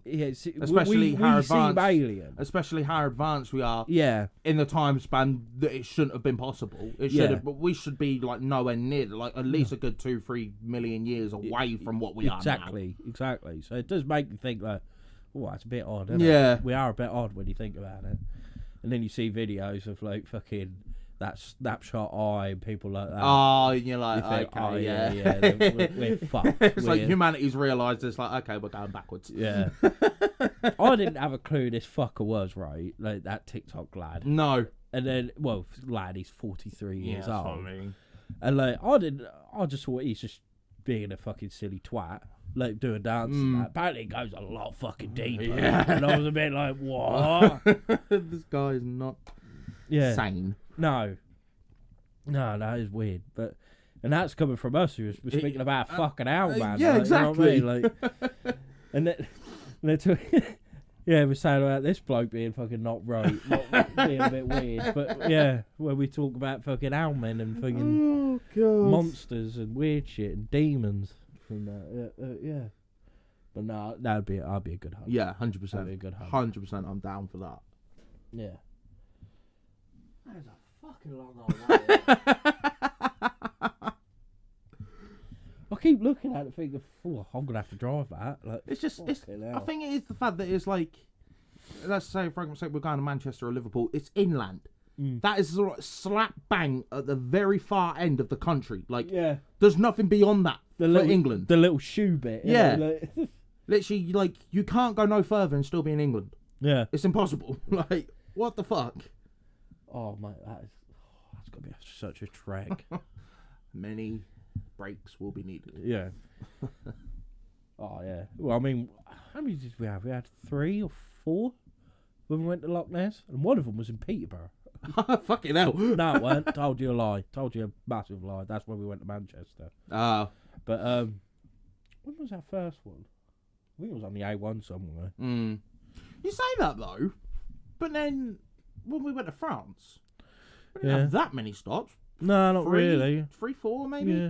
A: especially how advanced,
B: alien.
A: Especially how advanced we are.
B: Yeah. In
A: the time span that it shouldn't have been possible. It should have, but we should be like nowhere near, like at least a good 2-3 million years away from what we are now.
B: Exactly. So it does make me think like, oh, that's a bit odd, isn't
A: it?
B: We are a bit odd when you think about it. And then you see videos of like fucking that snapshot eye and people like that.
A: Oh, and you're like,
B: you think,
A: okay,
B: yeah, we're fucked.
A: It's like humanity's realised it's like, okay, we're going backwards.
B: Yeah. I didn't have a clue who this fucker was, right? Like that TikTok lad.
A: No.
B: And then, well, lad, he's 43 years old.
A: What I mean.
B: And like, I just thought he's just being a fucking silly twat. Like doing dance and that. Apparently it goes a lot fucking deeper.
A: Yeah.
B: And I was a bit like, what?
A: This guy is not sane.
B: No, that is weird. And that's coming from us who was speaking about fucking owl man.
A: Yeah,
B: like,
A: exactly.
B: You know what I mean? Like, and then we're saying about this bloke being fucking not right, being a bit weird. But yeah, when we talk about fucking owl men and fucking monsters and weird shit and demons from that, yeah. But no, I'd be a good hunt.
A: Yeah, 100%.
B: That'd be a good hunt.
A: 100%. I'm down for that.
B: Yeah.
C: That is a fucking long old way.
B: I keep looking at it thinking, oh, I'm going to have to drive that. Like,
A: it's just, I think it is the fact that it's like, let's say, for argument's sake, we're going to Manchester or Liverpool, it's inland. That is sort of slap bang at the very far end of the country. Like, there's nothing beyond that for England.
B: The little shoe bit.
A: Yeah.
B: Like,
A: literally, like, you can't go no further and still be in England.
B: Yeah.
A: It's impossible. Like, what the fuck?
B: Oh, mate, that's going to be such a trek.
A: Many breaks will be needed.
B: Yeah. Oh, yeah. Well, I mean, how many did we have? We had 3 or 4 when we went to Loch Ness, and one of them was in Peterborough.
A: Fucking hell.
B: No, it weren't. Told you a lie. Told you a massive lie. That's when we went to Manchester.
A: Oh.
B: But, when was our first one? I think it was on the A1 somewhere.
A: You say that, though, but then when we went to France, we didn't have that many stops.
B: No, not really.
A: 3, 4, maybe?
B: Yeah.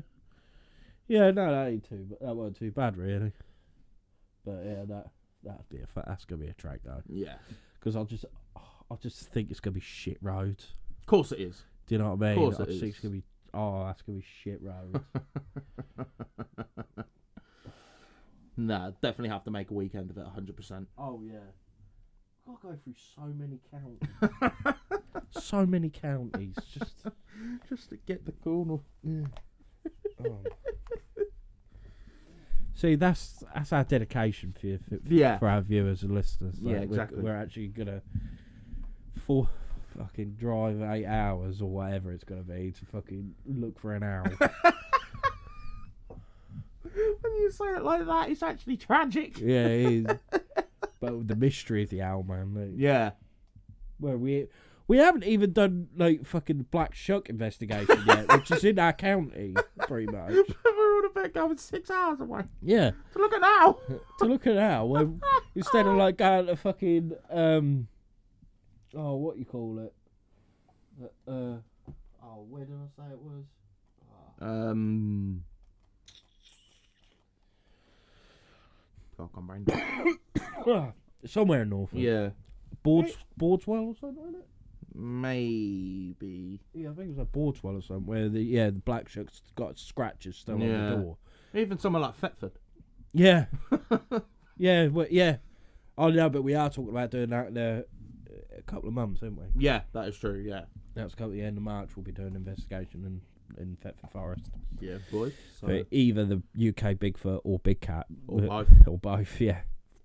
B: Yeah, no, that ain't that wasn't too bad, really. But, yeah, that's going to be a track, though.
A: Yeah.
B: Because I just think it's going to be shit roads.
A: Of course it is.
B: Do you know what I mean?
A: Of course
B: I
A: it
B: just think
A: is.
B: it's going to be Oh, that's gonna be shit roads.
A: Nah, definitely have to make a weekend of it, 100%.
B: Oh yeah. I've got to go through so many counties. So many counties.
A: Just to get the Cornwall. Yeah.
B: Oh. See, that's our dedication for our viewers and listeners.
A: Yeah, exactly.
B: We're actually gonna fucking drive 8 hours or whatever it's gonna be to fucking look for an owl.
A: When you say it like that, it's actually tragic.
B: Yeah, it is. But the mystery of the Owl Man. Like,
A: Yeah.
B: where we haven't even done like fucking Black Shuck investigation yet, which is in our county, pretty much.
A: We're all about going 6 hours away.
B: Yeah.
A: To look at now.
B: To look at Owl, instead of like going to fucking what you call it? Where did I say it was?
A: God, I'm brain.
B: Somewhere in Norfolk.
A: Yeah.
B: Bordswell or something like that?
A: Maybe.
B: Yeah, I think it was like Bordswell or something, where the Black Shuck's got scratches still on the door.
A: Even somewhere like Thetford.
B: Yeah. Yeah. Oh no, but we are talking about doing that in a couple of months, aren't we?
A: Yeah, that is true, yeah.
B: That's coming at the end of March. We'll be doing an investigation in Thetford Forest.
A: Yeah, boys. So.
B: For either the UK Bigfoot or Big Cat.
A: Or both.
B: Or both, yeah.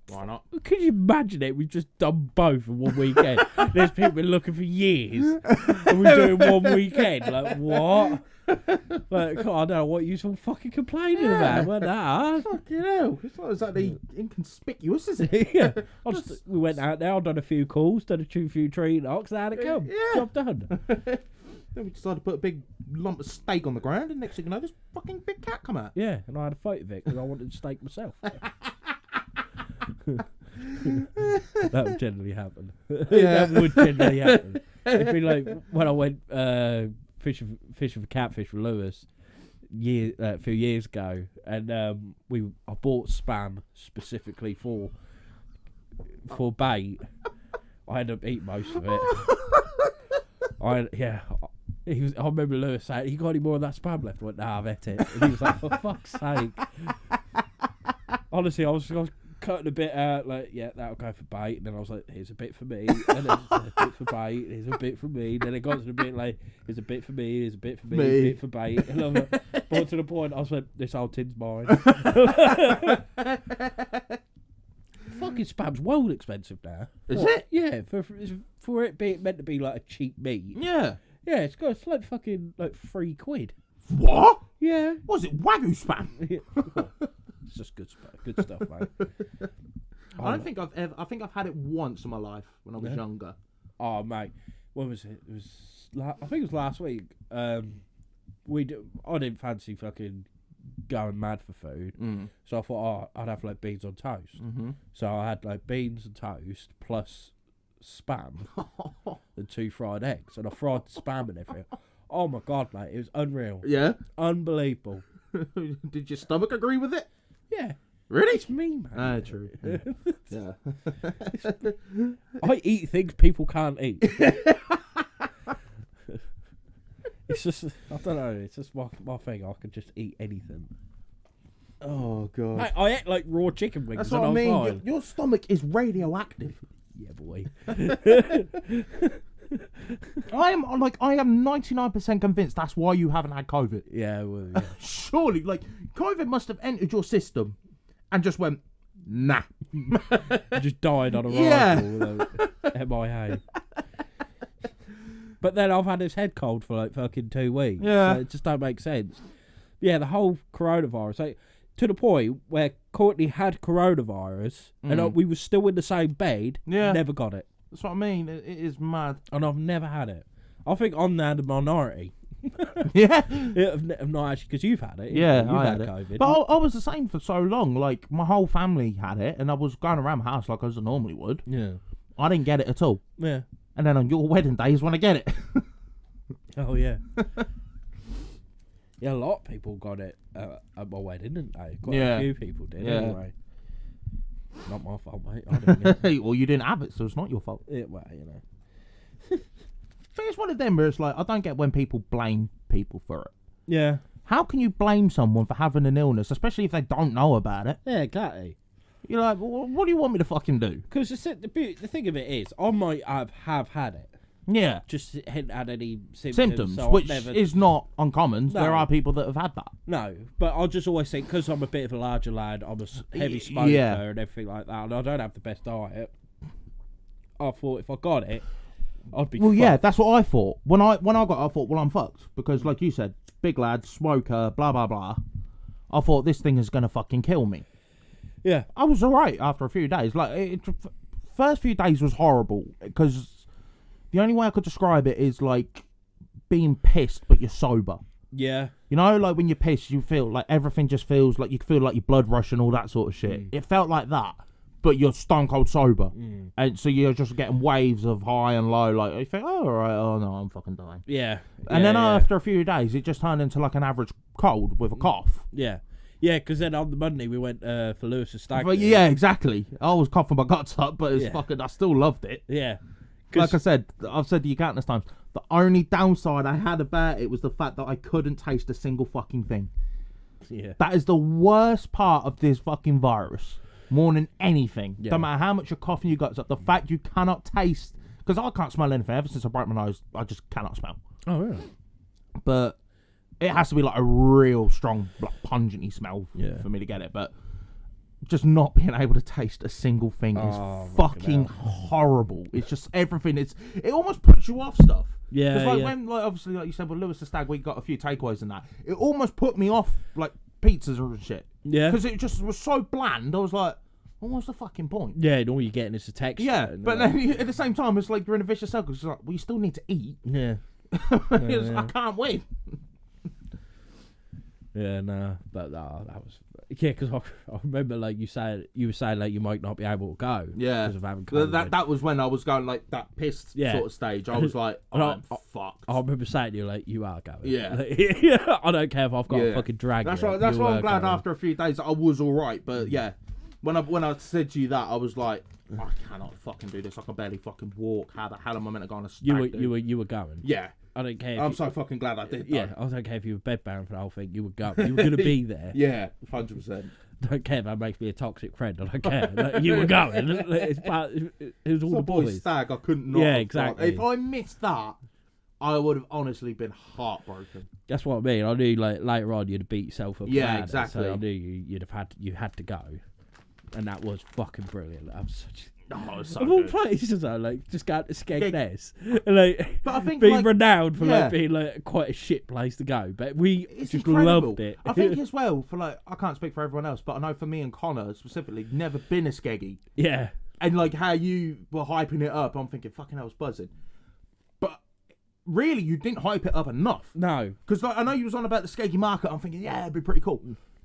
A: Why not?
B: Could you imagine it? We've just done both in one weekend. There's people been looking for years, and we're doing one weekend. Like, what? Like, God, I don't know what you're all fucking complaining about. But nah.
A: Fucking hell. It's not exactly inconspicuous, is it?
B: Yeah. We went out there, I've done a few calls, done a few tree knocks, and how'd it come?
A: Yeah.
B: Job done.
A: Then we decided to put a big lump of steak on the ground, and next thing you know, this fucking big cat come out.
B: Yeah, and I had a photo of it because I wanted to steak myself. That would generally happen.
A: Yeah.
B: That would generally happen. It'd be like when I went fishing for catfish with Lewis a few years ago, and I bought spam specifically for bait. I ended up eating most of it. I remember Lewis saying, "You got any more of that spam left?" I went, "Nah, I've ate it." And he was like, "For fuck's sake!" Honestly, I was cutting a bit out, like, yeah, that'll go for bait. And then I was like, here's a bit for me. And then a bit for bait. Here's a bit for me. Then it got to the bit like, here's a bit for me. Here's a bit for me. A bit for bait. And I'm like, brought to the point, I was like, this whole tin's mine. Fucking spam's well expensive now.
A: Is it?
B: Yeah, for it being meant to be like a cheap meat.
A: Yeah.
B: Yeah, it's like fucking like £3.
A: What?
B: Yeah.
A: Was it Wagyu spam?
B: It's just good stuff, mate.
A: I think I've had it once in my life when I was younger.
B: Oh, mate, when was it? I think it was last week. I didn't fancy fucking going mad for food, so I thought, I'd have like beans on toast. Mm-hmm. So I had like beans and toast plus spam and 2 fried eggs, and I fried the spam and everything. Oh my god, mate, it was unreal.
A: Yeah,
B: unbelievable.
A: Did your stomach agree with it?
B: Yeah.
A: Really?
B: It's me, man.
A: True. Yeah.
B: I eat things people can't eat. It's just, I don't know, it's just my thing. I can just eat anything.
A: Oh, God.
B: Mate, I ate like raw chicken wings.
A: That's what I mean. Your stomach is radioactive.
B: Yeah, boy.
A: I am 99% convinced that's why you haven't had COVID.
B: Yeah, well, yeah.
A: Surely, like, COVID must have entered your system and just went, nah.
B: You just died on arrival.
A: Yeah.
B: MIA. But then I've had this head cold for like fucking 2 weeks.
A: Yeah.
B: So it just don't make sense. Yeah, the whole coronavirus. Like, to the point where Courtney had coronavirus and we were still in the same bed.
A: Yeah.
B: Never got it.
A: That's what I mean. It is mad.
B: And I've never had it. I think I'm now the minority.
A: Yeah.
B: Of not actually, because you've had it.
A: Yeah,
B: you've
A: I
B: had
A: had
B: COVID.
A: it. But I was the same for so long. Like, my whole family had it, and I was going around my house like I normally would.
B: Yeah.
A: I didn't get it at all.
B: Yeah.
A: And then on your wedding day is when I get it.
B: Oh, yeah. Yeah, a lot of people got it at my wedding, didn't they? Quite a few people did, anyway. Not my fault, mate. I didn't get it.
A: Well, you didn't have it, so it's not your fault.
B: Yeah, well, you know.
A: But it's one of them where it's like, I don't get when people blame people for it.
B: Yeah.
A: How can you blame someone for having an illness, especially if they don't know about it?
B: Yeah, exactly.
A: You're like, what do you want me to fucking do?
B: Because the thing of it is, I might have had it.
A: Yeah.
B: Just hadn't had any symptoms. So
A: which is not uncommon.
B: No.
A: There are people that have had that.
B: No, but I'll just always think, because I'm a bit of a larger lad, I'm a heavy smoker and everything like that, and I don't have the best diet. I thought if I got it, I'd be fucked.
A: Yeah, that's what I thought. When I got it, I thought, well, I'm fucked. Because like you said, big lad, smoker, blah, blah, blah. I thought this thing is going to fucking kill me.
B: Yeah.
A: I was alright after a few days. Like, first few days was horrible, because the only way I could describe it is like being pissed, but you're sober.
B: Yeah.
A: You know, like when you're pissed, you feel like everything just feels like you feel like your blood rush and all that sort of shit. It felt like that, but you're stone cold sober. And so you're just getting waves of high and low. Like, you think, oh, alright, oh no, I'm fucking dying.
B: Yeah.
A: And then after a few days, it just turned into like an average cold with a cough.
B: Yeah. Yeah, because then on the Monday we went for Lewis's stag.
A: But yeah, exactly. I was coughing my guts up, but it's fucking, I still loved it.
B: Yeah.
A: Like I said, I've said to you countless times, the only downside I had about it was the fact that I couldn't taste a single fucking thing.
B: Yeah.
A: That is the worst part of this fucking virus, more than anything.
B: Yeah.
A: No matter how much you're coughing your guts up, the fact you cannot taste, because I can't smell anything. Ever since I broke my nose, I just cannot smell.
B: Oh, really?
A: But it has to be like a real strong, like, pungent smell for me to get it. But just not being able to taste a single thing is fucking horrible. It's just everything. It almost puts you off stuff.
B: Yeah.
A: Because like when, like, obviously, like you said, with Lewis the Stag, we got a few takeaways and that. It almost put me off like pizzas and shit.
B: Yeah.
A: Because it just was so bland. I was like, well, what's the fucking point?
B: Yeah, and all you're getting is the texture.
A: Yeah, but then at the same time, it's like you're in a vicious circle. It's like, well, you still need to eat.
B: Yeah.
A: I can't win.
B: Yeah, no, but that was because I remember like you were saying like you might not be able to go.
A: Yeah,
B: because of having COVID.
A: That was when I was going like that pissed sort of stage. I was like, I'm fucked.
B: I remember saying to you like you are going.
A: Yeah,
B: like, I don't care if I've got a fucking drag.
A: That's right. That's why I'm glad after a few days I was all right. But yeah, when I said to you that, I was like, I cannot fucking do this. I can barely fucking walk. How the hell am I meant to go on a stag do?
B: You were going.
A: Yeah.
B: I don't care.
A: I'm so fucking glad I did.
B: Yeah, I don't care if you were bedbound for the whole thing. You were going. You were going to be there.
A: Yeah, 100%.
B: Don't care if that makes me a toxic friend. I don't care. Like, you were going. It was all the boys.
A: Stag, I couldn't not.
B: Yeah, exactly.
A: If I missed that, I would have honestly been heartbroken.
B: That's what I mean. I knew like later on you'd beat yourself up.
A: Yeah, exactly.
B: So I knew you had to go, and that was fucking brilliant. I'm such.
A: Oh, it's so
B: of all
A: good.
B: places, though, like just going to Skegness, like,
A: but I think
B: being
A: like,
B: renowned for like being like quite a shit place to go, but it's just
A: incredible.
B: Loved it.
A: I think as well for like I can't speak for everyone else, but I know for me and Connor specifically, never been a skeggy.
B: Yeah,
A: and like how you were hyping it up, I'm thinking fucking hell, I was buzzing. But really, you didn't hype it up enough.
B: No,
A: because like I know you was on about the skeggy market. I'm thinking it'd be pretty cool.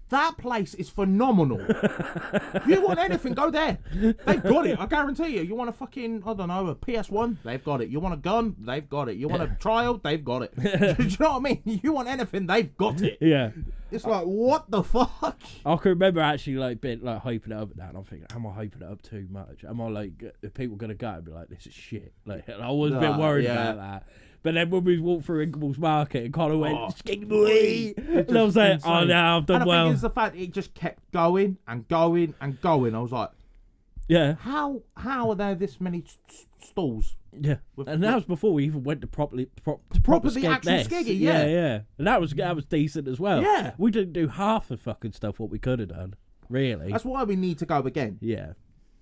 A: That place is phenomenal. If you want anything, go there. They've got it. I guarantee you. You want a fucking, I don't know, a PS1? They've got it. You want a gun? They've got it. You want a trial? They've got it. Do you know what I mean? You want anything? They've got it.
B: Yeah.
A: It's like, what the fuck?
B: I can remember actually like being like hyping it up at that, and I'm thinking, am I hyping it up too much? Am I like, are people gonna go and be like, this is shit? Like, I was a bit worried about that. But then when we walked through Ingle's Market and Connor went, skeggy boy, and I was like, insane. Oh no, I've done well.
A: And I think it's the fact it just kept going and going and going. I was like,
B: yeah,
A: how are there this many stalls?
B: Yeah, and that was before we even went to proper the
A: actual skeggy.
B: Yeah, and that was decent as well.
A: Yeah,
B: we didn't do half the fucking stuff what we could have done. Really,
A: that's why we need to go again.
B: Yeah.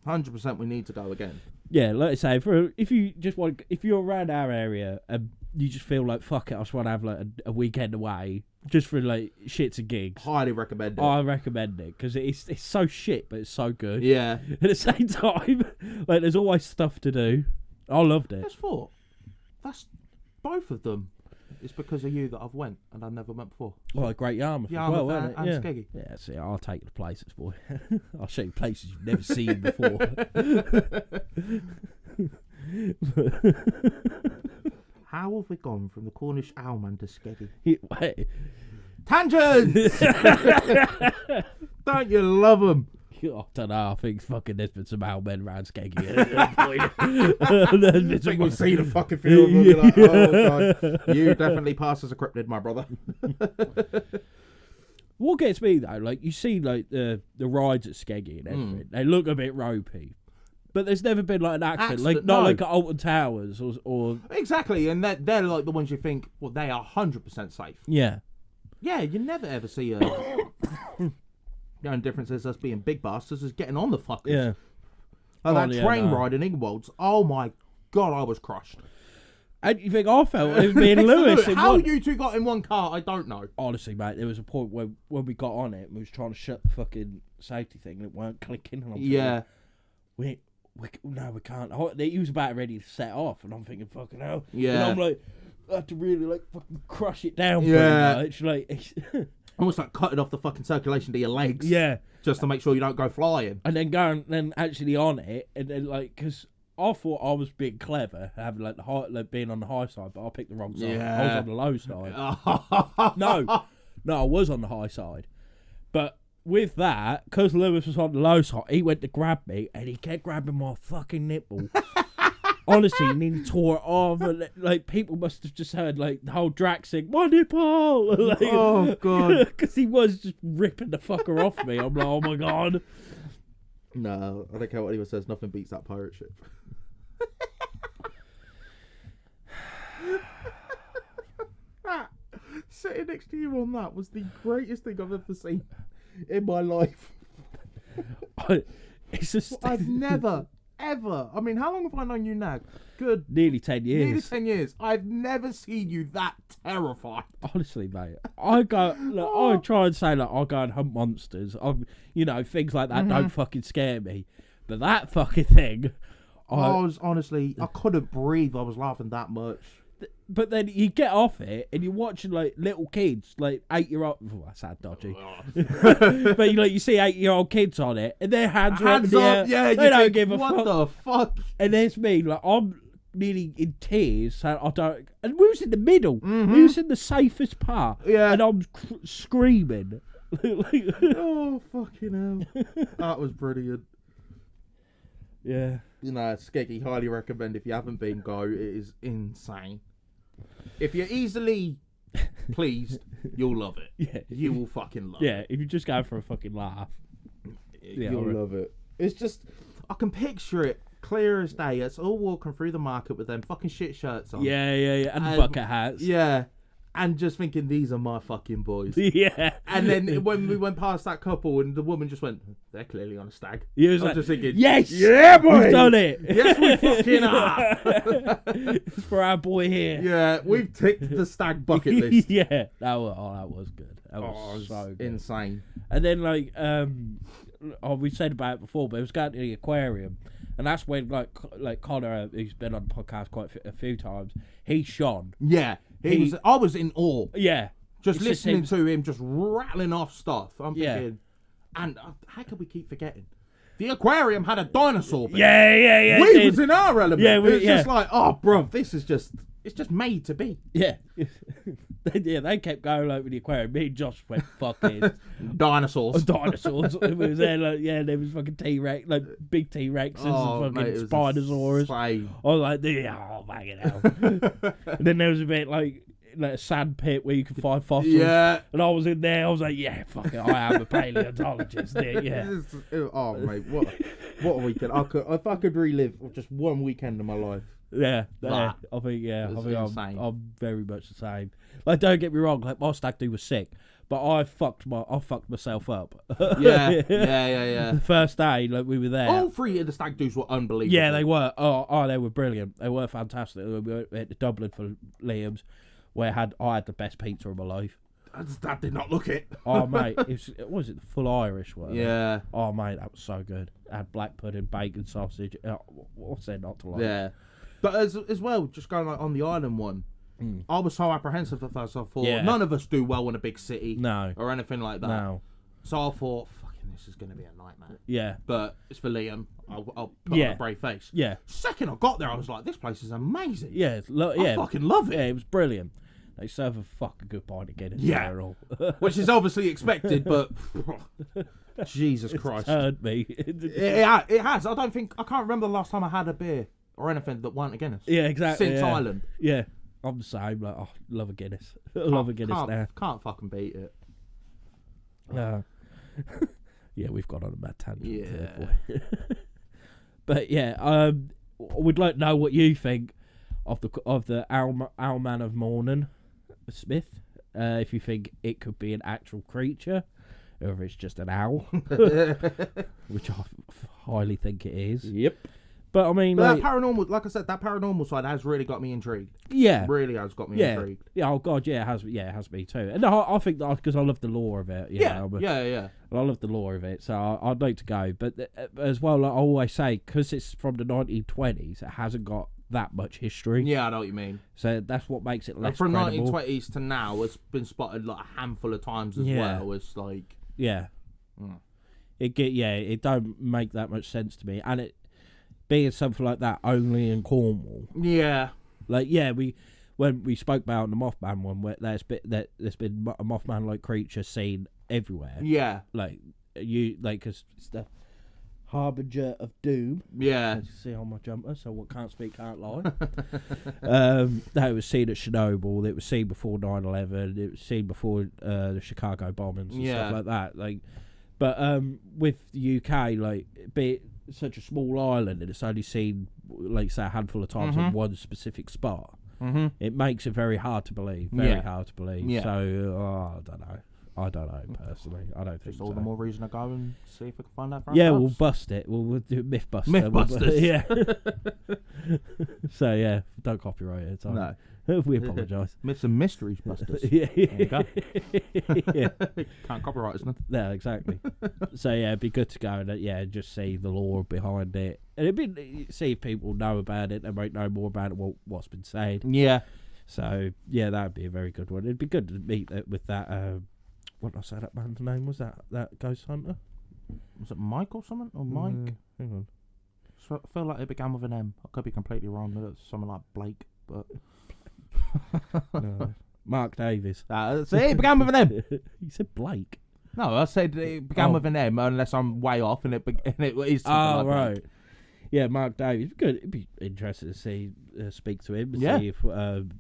A: 100% we need to go again.
B: Yeah, like I say, if you're around our area and you just feel like fuck it, I just want to have like a weekend away just for like shits and gigs.
A: Highly recommend it.
B: I recommend it because it's so shit, but it's so good.
A: Yeah.
B: At the same time, like there's always stuff to do. I loved it.
A: That's both of them. It's because of you that I've went and I've never went before.
B: Well, Great Yarmouth as well, wasn't it?
A: And Skeggy.
B: Yeah, see, I'll take you to places, boy. I'll show you places you've never seen before.
A: How have we gone from the Cornish Owl Man to Skeggy?
B: Wait.
A: Tangents! Don't you love them?
B: I don't know. I think fucking there's been some owlmen around Skeggy at that point. There's been
A: I think
B: some-
A: we'll see the fucking film and be like, oh god, you definitely pass as a cryptid, my brother.
B: What gets me though, like you see like the rides at Skeggy and everything, they look a bit ropey. But there's never been like an accident, like not like at Alton Towers or
A: Exactly, and they're like the ones you think, well, they are 100% safe.
B: Yeah.
A: Yeah, you never ever see a... The only difference is us being big bastards is getting on the fuckers.
B: Yeah.
A: Like that train ride in Ingwolds, oh my god, I was crushed.
B: And you think I felt it was me and Lewis.
A: How you two got in one car, I don't know.
B: Honestly, mate, there was a point where when we got on it, we was trying to shut the fucking safety thing and it weren't clicking. And I'm
A: Yeah.
B: thinking, no, we can't. He was about ready to set off, and I'm thinking, fucking hell.
A: Yeah.
B: And I'm like, I have to really like fucking crush it down.
A: Yeah.
B: Pretty much. Like,
A: Almost like cutting off the fucking circulation to your legs.
B: yeah.
A: Just to make sure you don't go flying.
B: And then going, then actually on it, and then like, because I thought I was being clever, having like the high, like being on the high side, but I picked the wrong side.
A: Yeah.
B: I was on the low side. No, I was on the high side. But with that, because Lewis was on the low side, he went to grab me, and he kept grabbing my fucking nipple. Honestly, he nearly tore it off. And, like, people must have just heard like the whole Drax sing, "My nipple!" Like,
A: Oh god.
B: because he was just ripping the fucker off me. I'm like, oh my god.
A: No, I don't care what anyone says. Nothing beats that pirate ship. Sitting next to you on that was the greatest thing I've ever seen in my life.
B: It's just
A: I've never, ever. I mean, how long have I known you, Nag? Good.
B: nearly 10 years.
A: Nearly 10 years. I've never seen you that terrified.
B: Honestly, mate, I try and say like I go and hunt monsters. Things like that don't fucking scare me. But that fucking thing,
A: I was honestly, I couldn't breathe. I was laughing that much.
B: But then you get off it and you're watching like little kids, like 8-year-old. Oh, that sounds dodgy. But you see 8-year-old kids on it, and their hands are up in the air.
A: Yeah,
B: they don't give a
A: fuck.
B: fuck.
A: What the fuck?
B: And there's me, like I'm nearly in tears. So I don't. And we was in the middle. We was in the safest part.
A: Yeah.
B: And I'm screaming.
A: Oh fucking hell! That was brilliant.
B: Yeah.
A: You know, Skeggy, highly recommend. If you haven't been, go. It is insane. If you're easily pleased, you'll love it.
B: Yeah.
A: You will fucking love it.
B: Yeah, if you just go for a fucking laugh. Yeah,
A: You'll love it. It's just, I can picture it clear as day. It's all walking through the market with them fucking shit shirts on.
B: Yeah. And the bucket hats.
A: Yeah. And just thinking, these are my fucking boys.
B: Yeah.
A: And then when we went past that couple and the woman just went, they're clearly on a stag.
B: He was
A: I was
B: like,
A: just thinking,
B: yes!
A: Yeah, boy!
B: We've done it!
A: Yes, we fucking are!
B: It's for our boy here.
A: Yeah, we've ticked the stag bucket list.
B: Yeah. That was good. That was so good.
A: Insane.
B: And then, like, we said about it before, but it was going to the aquarium. And that's when, like Connor, who's been on the podcast quite a few times, he shone.
A: Yeah. I was in awe.
B: Yeah.
A: Just
B: It's
A: listening
B: just
A: to him just rattling off stuff. I'm
B: Yeah.
A: thinking, and how could we keep forgetting? The aquarium had a dinosaur bit.
B: Yeah.
A: We was in our element.
B: Yeah,
A: It's just like, oh, bruv, this is just, it's just made to be.
B: Yeah. They kept going like with the aquarium. Me and Josh went fucking
A: Dinosaurs.
B: dinosaurs. It was there, like, yeah, there was fucking T-Rex, like big T-Rexes and fucking Spinosaurus.
A: Insane.
B: I was like, oh, fucking hell. And then there was a bit like a sand pit where you could find fossils.
A: Yeah.
B: And I was in there, I was like, yeah, fuck it, I am a paleontologist. Yeah.
A: Oh, mate, what a weekend. If I could relive just one weekend of my life.
B: Yeah,
A: That
B: I think
A: insane.
B: I'm very much the same. Like, don't get me wrong, like my stag do was sick, but I fucked myself up.
A: Yeah.
B: The first day, like we were there.
A: All three of the stag do's were unbelievable.
B: Yeah, they were. Oh, they were brilliant. They were fantastic. We went to Dublin for Liam's, where I had the best pizza of my life.
A: That did not look it.
B: Oh mate, what was it, the full Irish one?
A: Yeah.
B: Oh mate, that was so good. I had black pudding, bacon, sausage. What's there not to like?
A: Yeah. But as well, just going like on the island one, I was so apprehensive at first. I thought none of us do well in a big city,
B: No.
A: or anything like that.
B: No.
A: So I thought, fucking, this is going to be a nightmare.
B: Yeah.
A: But it's for Liam. I'll put on a brave face.
B: Yeah.
A: Second I got there, I was like, this place is amazing.
B: Yeah.
A: I fucking love it.
B: Yeah, it was brilliant. They serve a fucking good pint of Guinness.
A: Yeah.
B: There all.
A: Which is obviously expected, but Jesus Christ.
B: Turned me.
A: It has. I can't remember the last time I had a beer or anything that weren't a Guinness.
B: Yeah, exactly.
A: Since
B: yeah.
A: Ireland.
B: Yeah. I'm the same. Like, oh, love a Guinness. Love a Guinness now.
A: Can't fucking beat it.
B: Yeah, we've gone on a mad tangent.
A: Yeah.
B: But yeah, we'd like to know what you think of the Owl Man of Morning, Smith. If you think it could be an actual creature, or if it's just an owl, which I highly think it is.
A: Yep.
B: But I mean,
A: that paranormal, like I said, that paranormal side has really got me intrigued.
B: Yeah,
A: really has got me intrigued.
B: Yeah. Oh god, yeah, it has. Yeah, it has me too. And I think that because I love the lore of it.
A: Yeah.
B: I love the lore of it, so I'd like to go. But as well, like I always say, because it's from the 1920s, it hasn't got that much history.
A: Yeah, I know what you mean.
B: So that's what makes it less
A: from
B: credible.
A: 1920s to now, it's been spotted like a handful of times as well. It's like
B: it don't make that much sense to me, and it being something like that only in Cornwall.
A: Yeah,
B: like when we spoke about the Mothman one, where there's been a Mothman-like creature seen everywhere.
A: Yeah,
B: because it's the harbinger of doom.
A: Yeah,
B: as you see on my jumper, so what can't speak can't lie. That was seen at Chernobyl. It was seen before 9/11. It was seen before the Chicago bombings and stuff like that. Like, but with the UK, like, be it such a small island and it's only seen, like, say, a handful of times in one specific spot. It makes it very hard to believe. Very hard to believe. Yeah. So I don't know. I don't know personally. I don't think
A: just all the more reason to go and see if we can find that for
B: ourselves.
A: ourselves.
B: We'll bust it. We'll do Mythbusters.
A: Mythbusters.
B: Yeah. So yeah, don't copyright it.
A: No.
B: We apologise.
A: Myths and Mysteries Busters.
B: Yeah.
A: There you go.
B: Yeah.
A: Can't copyright us, nothing.
B: No, exactly. So yeah, it'd be good to go and just see the lore behind it, and it'd be see if people know about it and might know more about it, what's been said.
A: Yeah.
B: So yeah, that'd be a very good one. It'd be good to meet with that. What did I say that man's name was? That ghost hunter?
A: Was it Mike or something? Or Mike?
B: Hang on.
A: So I feel like it began with an M. I could be completely wrong. It's something like Blake, but
B: no. Mark Davies.
A: See, it began with an M.
B: You said Blake.
A: No, I said it began with an M, unless I'm way off, and it is something like
B: right.
A: Blake.
B: Yeah, Mark Davies. Good. It'd be interesting to see, speak to him, and see if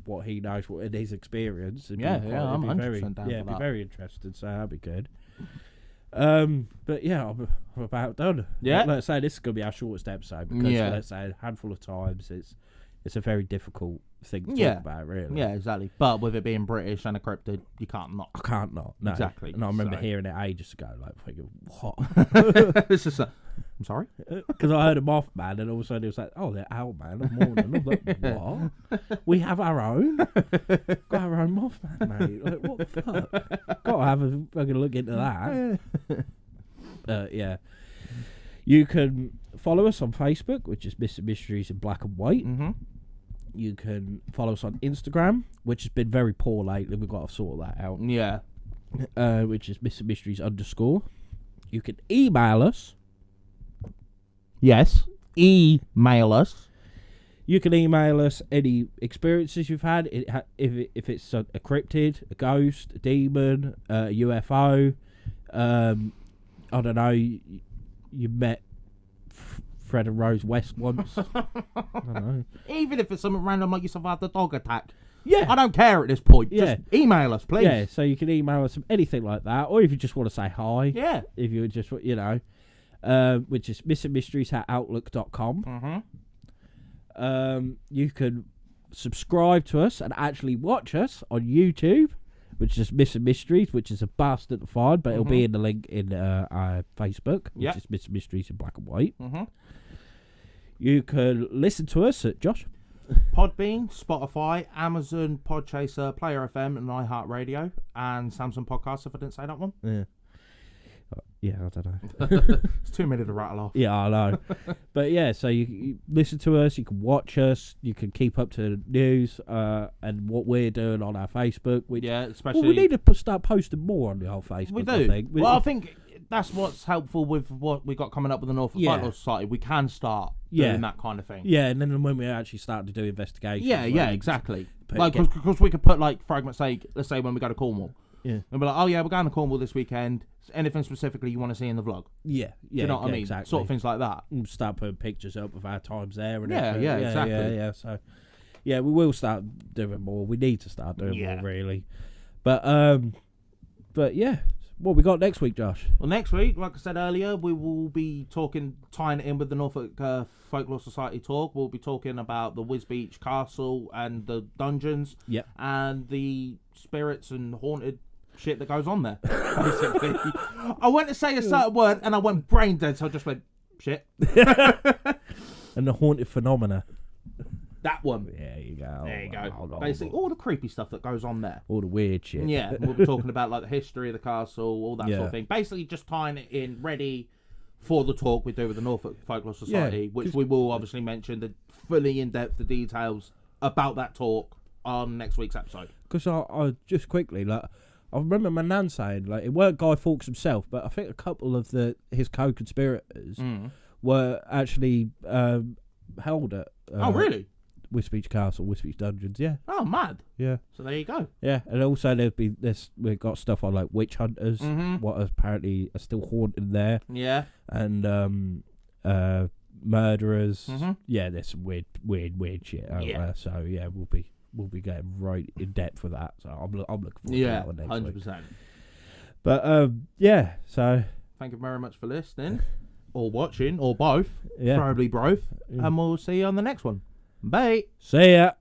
B: what he knows, what his experience.
A: I'm 100% down for
B: it'd be
A: that.
B: very interesting. So that'd be good. But yeah, I'm about done.
A: Yeah.
B: Let's say this is gonna be our shortest episode because let's say a handful of times it's a very difficult thing to talk about, really.
A: Yeah, exactly. But with it being British and a cryptid, you can't not.
B: I can't not. No.
A: Exactly.
B: And I remember hearing it ages ago, like thinking, what?
A: It's just I'm sorry?
B: Because I heard a Mothman, and all of a sudden it was like, oh, they're Owl Man of Morning. I'm like, what? We have our own? Got our own Mothman, mate. Like, what the fuck? Got to have a fucking look into that. Yeah. You can follow us on Facebook, which is Mr. Mysteries in Black and White. You can follow us on Instagram, which has been very poor lately. We've got to sort that out.
A: Yeah.
B: Which is Mr. Mysteries _. You can email us.
A: Yes. Email us.
B: You can email us any experiences you've had. If it's a cryptid, a ghost, a demon, a UFO. I don't know. You met Fred and Rose West once. I don't know.
A: Even if it's something random like you survived a dog attack.
B: Yeah.
A: I don't care at this point.
B: Yeah.
A: Just email us, please.
B: Yeah, so you can email us anything like that. Or if you just want to say hi.
A: Yeah.
B: If you just, which is missingmysteries@outlook.com. You can subscribe to us and actually watch us on YouTube, which is Missing Mysteries, which is a bastard to find, but it'll be in the link in our Facebook, which is Missing Mysteries in Black and White. You can listen to us at Josh.
A: Podbean, Spotify, Amazon, Podchaser, Player FM, and iHeartRadio, and Samsung Podcasts, if I didn't say that one.
B: Yeah. Yeah, I don't know.
A: It's too many to rattle off.
B: Yeah, I know. But yeah, so you listen to us, you can watch us, you can keep up to the news and what we're doing on our Facebook.
A: Especially...
B: Well, we need to start posting more on the whole Facebook.
A: We do.
B: I think.
A: I think that's what's helpful with what we got coming up with the Norfolk Fight Law Society. We can start doing that kind of thing.
B: Yeah, and then when we actually start to do investigations.
A: Yeah, exactly. Like, because we could put, like, for argument's sake, let's say when we go to Cornwall.
B: Yeah.
A: And be like, oh, yeah, we're going to Cornwall this weekend. Anything specifically you want to see in the vlog?
B: Yeah.
A: Do you know what I mean?
B: Exactly.
A: Sort of things like that.
B: We'll start putting pictures up of our times there. And
A: Yeah,
B: everything.
A: exactly.
B: Yeah. So, yeah, we will start doing more. We need to start doing more, really. But yeah. What we got next week, Josh?
A: Well, next week, like I said earlier, we will be tying it in with the Norfolk Folklore Society talk. We'll be talking about the Wisbeach Castle and the dungeons.
B: Yeah.
A: And the spirits and haunted shit that goes on there, basically. I went to say a certain word and I went brain dead, so I just went, shit.
B: And the haunted phenomena.
A: That one.
B: There you go.
A: There you go. Basically, all the creepy stuff that goes on there.
B: All the weird shit.
A: Yeah, we'll be talking about like the history of the castle, all that sort
B: Yeah.
A: of thing. Basically, just tying it in, ready for the talk we do with the Norfolk Folklore Society, which we will obviously mention the fully in-depth the details about that talk on next week's episode.
B: Because I just quickly, like, I remember my nan saying, like, it weren't Guy Fawkes himself, but I think a couple of his co-conspirators were actually held at
A: Oh, really?
B: Wisbeach Castle, Wisbeach Dungeons, yeah.
A: Oh, mad.
B: Yeah.
A: So there you go.
B: Yeah, and also we've got stuff on, like, witch hunters, what apparently are still haunted there.
A: Yeah.
B: And murderers. Yeah, there's some weird shit out there. So, yeah, we'll be getting right in depth for that. So I'm looking forward to that one next week.
A: 100%.
B: But, yeah, so...
A: Thank you very much for listening, or watching, or both.
B: Yeah.
A: Probably both. And we'll see you on the next one. Bye.
B: See ya.